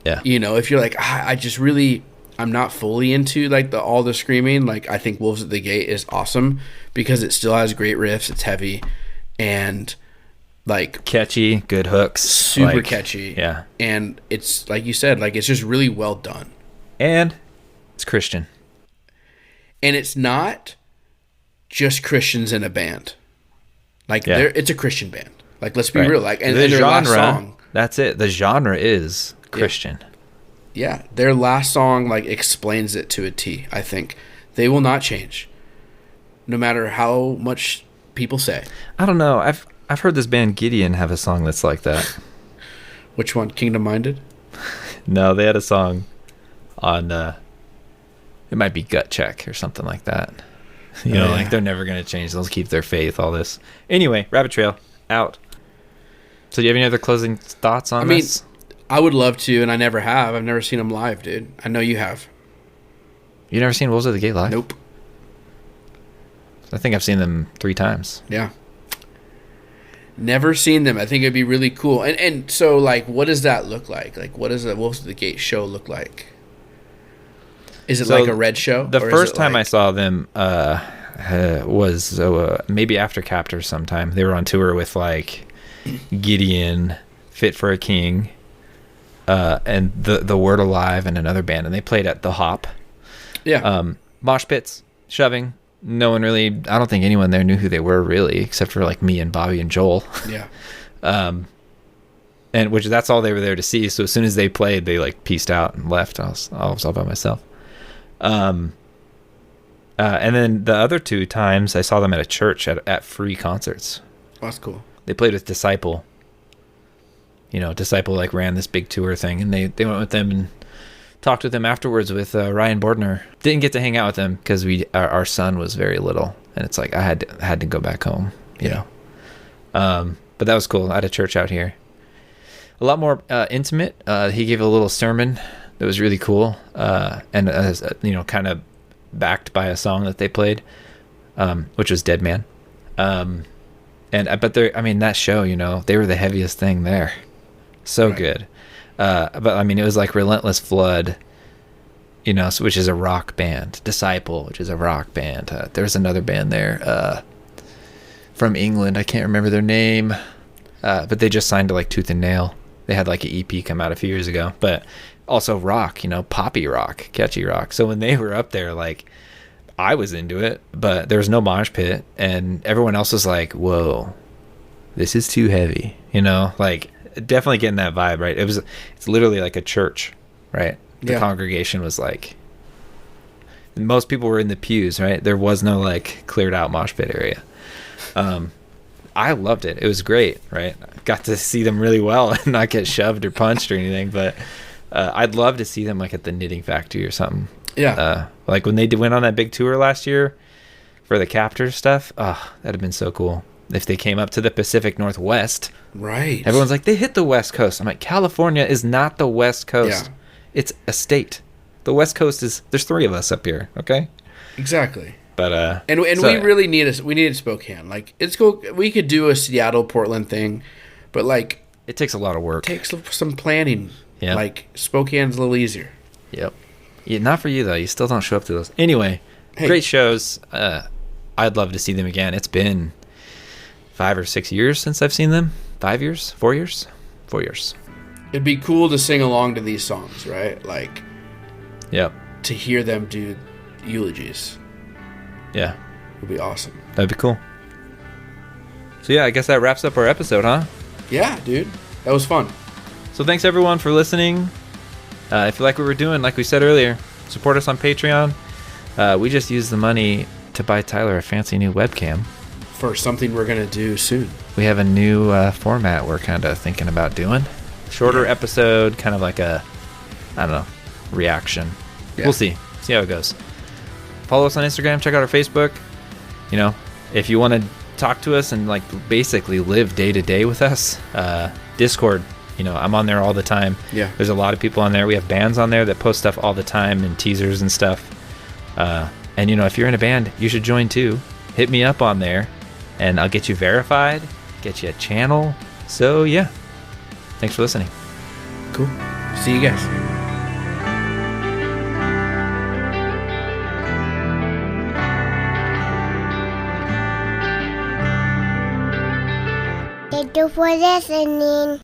Yeah. You know, if you're like, I'm not fully into like all the screaming, like I think Wolves at the Gate is awesome because it still has great riffs, it's heavy, and like catchy, good hooks, super like, catchy. Yeah. And it's like you said, like it's just really well done. And it's Christian. And it's not just Christians in a band. Like it's a Christian band. Like let's be real. Like and the their genre, last song. That's it. The genre is Christian. Yeah. Their last song like explains it to a T, I think. They will not change. No matter how much people say. I don't know. I've heard this band Gideon have a song that's like that. Which one? Kingdom Minded? No, they had a song on it might be Gut Check or something like that. You know, like they're never going to change. They'll keep their faith, all this. Anyway, Rabbit Trail, out. So do you have any other closing thoughts on this? I would love to, and I never have. I've never seen them live, dude. I know you have. You never seen Wolves at the Gate live? Nope. I think I've seen them 3 times. Yeah. Never seen them. I think it'd be really cool. And so, like, what does that look like? Like, what does a Wolves at the Gate show look like? Is it like a red show? The first time I saw them was maybe after Captors sometime. They were on tour with, like, Gideon, Fit for a King, and the Word Alive and another band. And they played at The Hop. Yeah. Mosh pits, shoving. No one really, I don't think anyone there knew who they were really, except for like me and Bobby and Joel. Yeah. And which that's all they were there to see. So as soon as they played, they like pieced out and left. I was all by myself. And then the other 2 times I saw them at a church at free concerts. Oh, that's cool. They played with Disciple. You know, Disciple like ran this big tour thing, and they went with them and talked with them afterwards with Ryan Bordner. Didn't get to hang out with them because our son was very little, and it's like I had to go back home, you know. But that was cool. I had a church out here, a lot more intimate. He gave a little sermon that was really cool, and you know, kind of backed by a song that they played, which was Dead Man. But that show, you know, they were the heaviest thing there, so good. But I mean, it was like Relentless Flood, you know, which is a rock band. Disciple, which is a rock band. There's another band there from England. I can't remember their name, but they just signed to like Tooth and Nail. They had like an EP come out a few years ago, but also rock, you know, poppy rock, catchy rock. So when they were up there, like I was into it, but there was no mosh pit, and everyone else was like, "Whoa, this is too heavy," you know, like. Definitely getting that vibe, right? It's literally like a church, right? The congregation was like, most people were in the pews, right? There was no like cleared out mosh pit area. I loved it. It was great, right? Got to see them really well and not get shoved or punched or anything, but I'd love to see them like at the Knitting Factory or something. Yeah. Like when they went on that big tour last year for the Captors stuff. Oh, that'd have been so cool. If they came up to the Pacific Northwest. Right. Everyone's like, they hit the West Coast. I'm like, California is not the West Coast. Yeah. It's a state. The West Coast there's 3 of us up here, okay? Exactly. But we really needed Spokane. Like it's cool. We could do a Seattle Portland thing, but like it takes a lot of work. Takes some planning. Yeah. Like Spokane's a little easier. Yep. Yeah, not for you though. You still don't show up to those. Anyway, great shows. I'd love to see them again. It's been 5 or 6 years since I've seen them. 5 years? 4 years? 4 years. It'd be cool to sing along to these songs, right? Like, yep. To hear them do eulogies. Yeah. Would be awesome. That'd be cool. So yeah, I guess that wraps up our episode, huh? Yeah, dude. That was fun. So thanks everyone for listening. If you like what we're doing, like we said earlier, support us on Patreon. We just used the money to buy Tyler a fancy new webcam. for something we're going to do soon. We have a new format we're kind of thinking about doing. Shorter episode, kind of like a, I don't know, reaction. Yeah. We'll see how it goes. Follow us on Instagram, check out our Facebook. You know, if you want to talk to us and like basically live day to day with us, Discord, you know, I'm on there all the time. Yeah. There's a lot of people on there. We have bands on there that post stuff all the time and teasers and stuff. And you know, if you're in a band, you should join too. Hit me up on there and I'll get you verified, get you a channel. So yeah, thanks for listening. Cool. See you guys. Thank you for listening.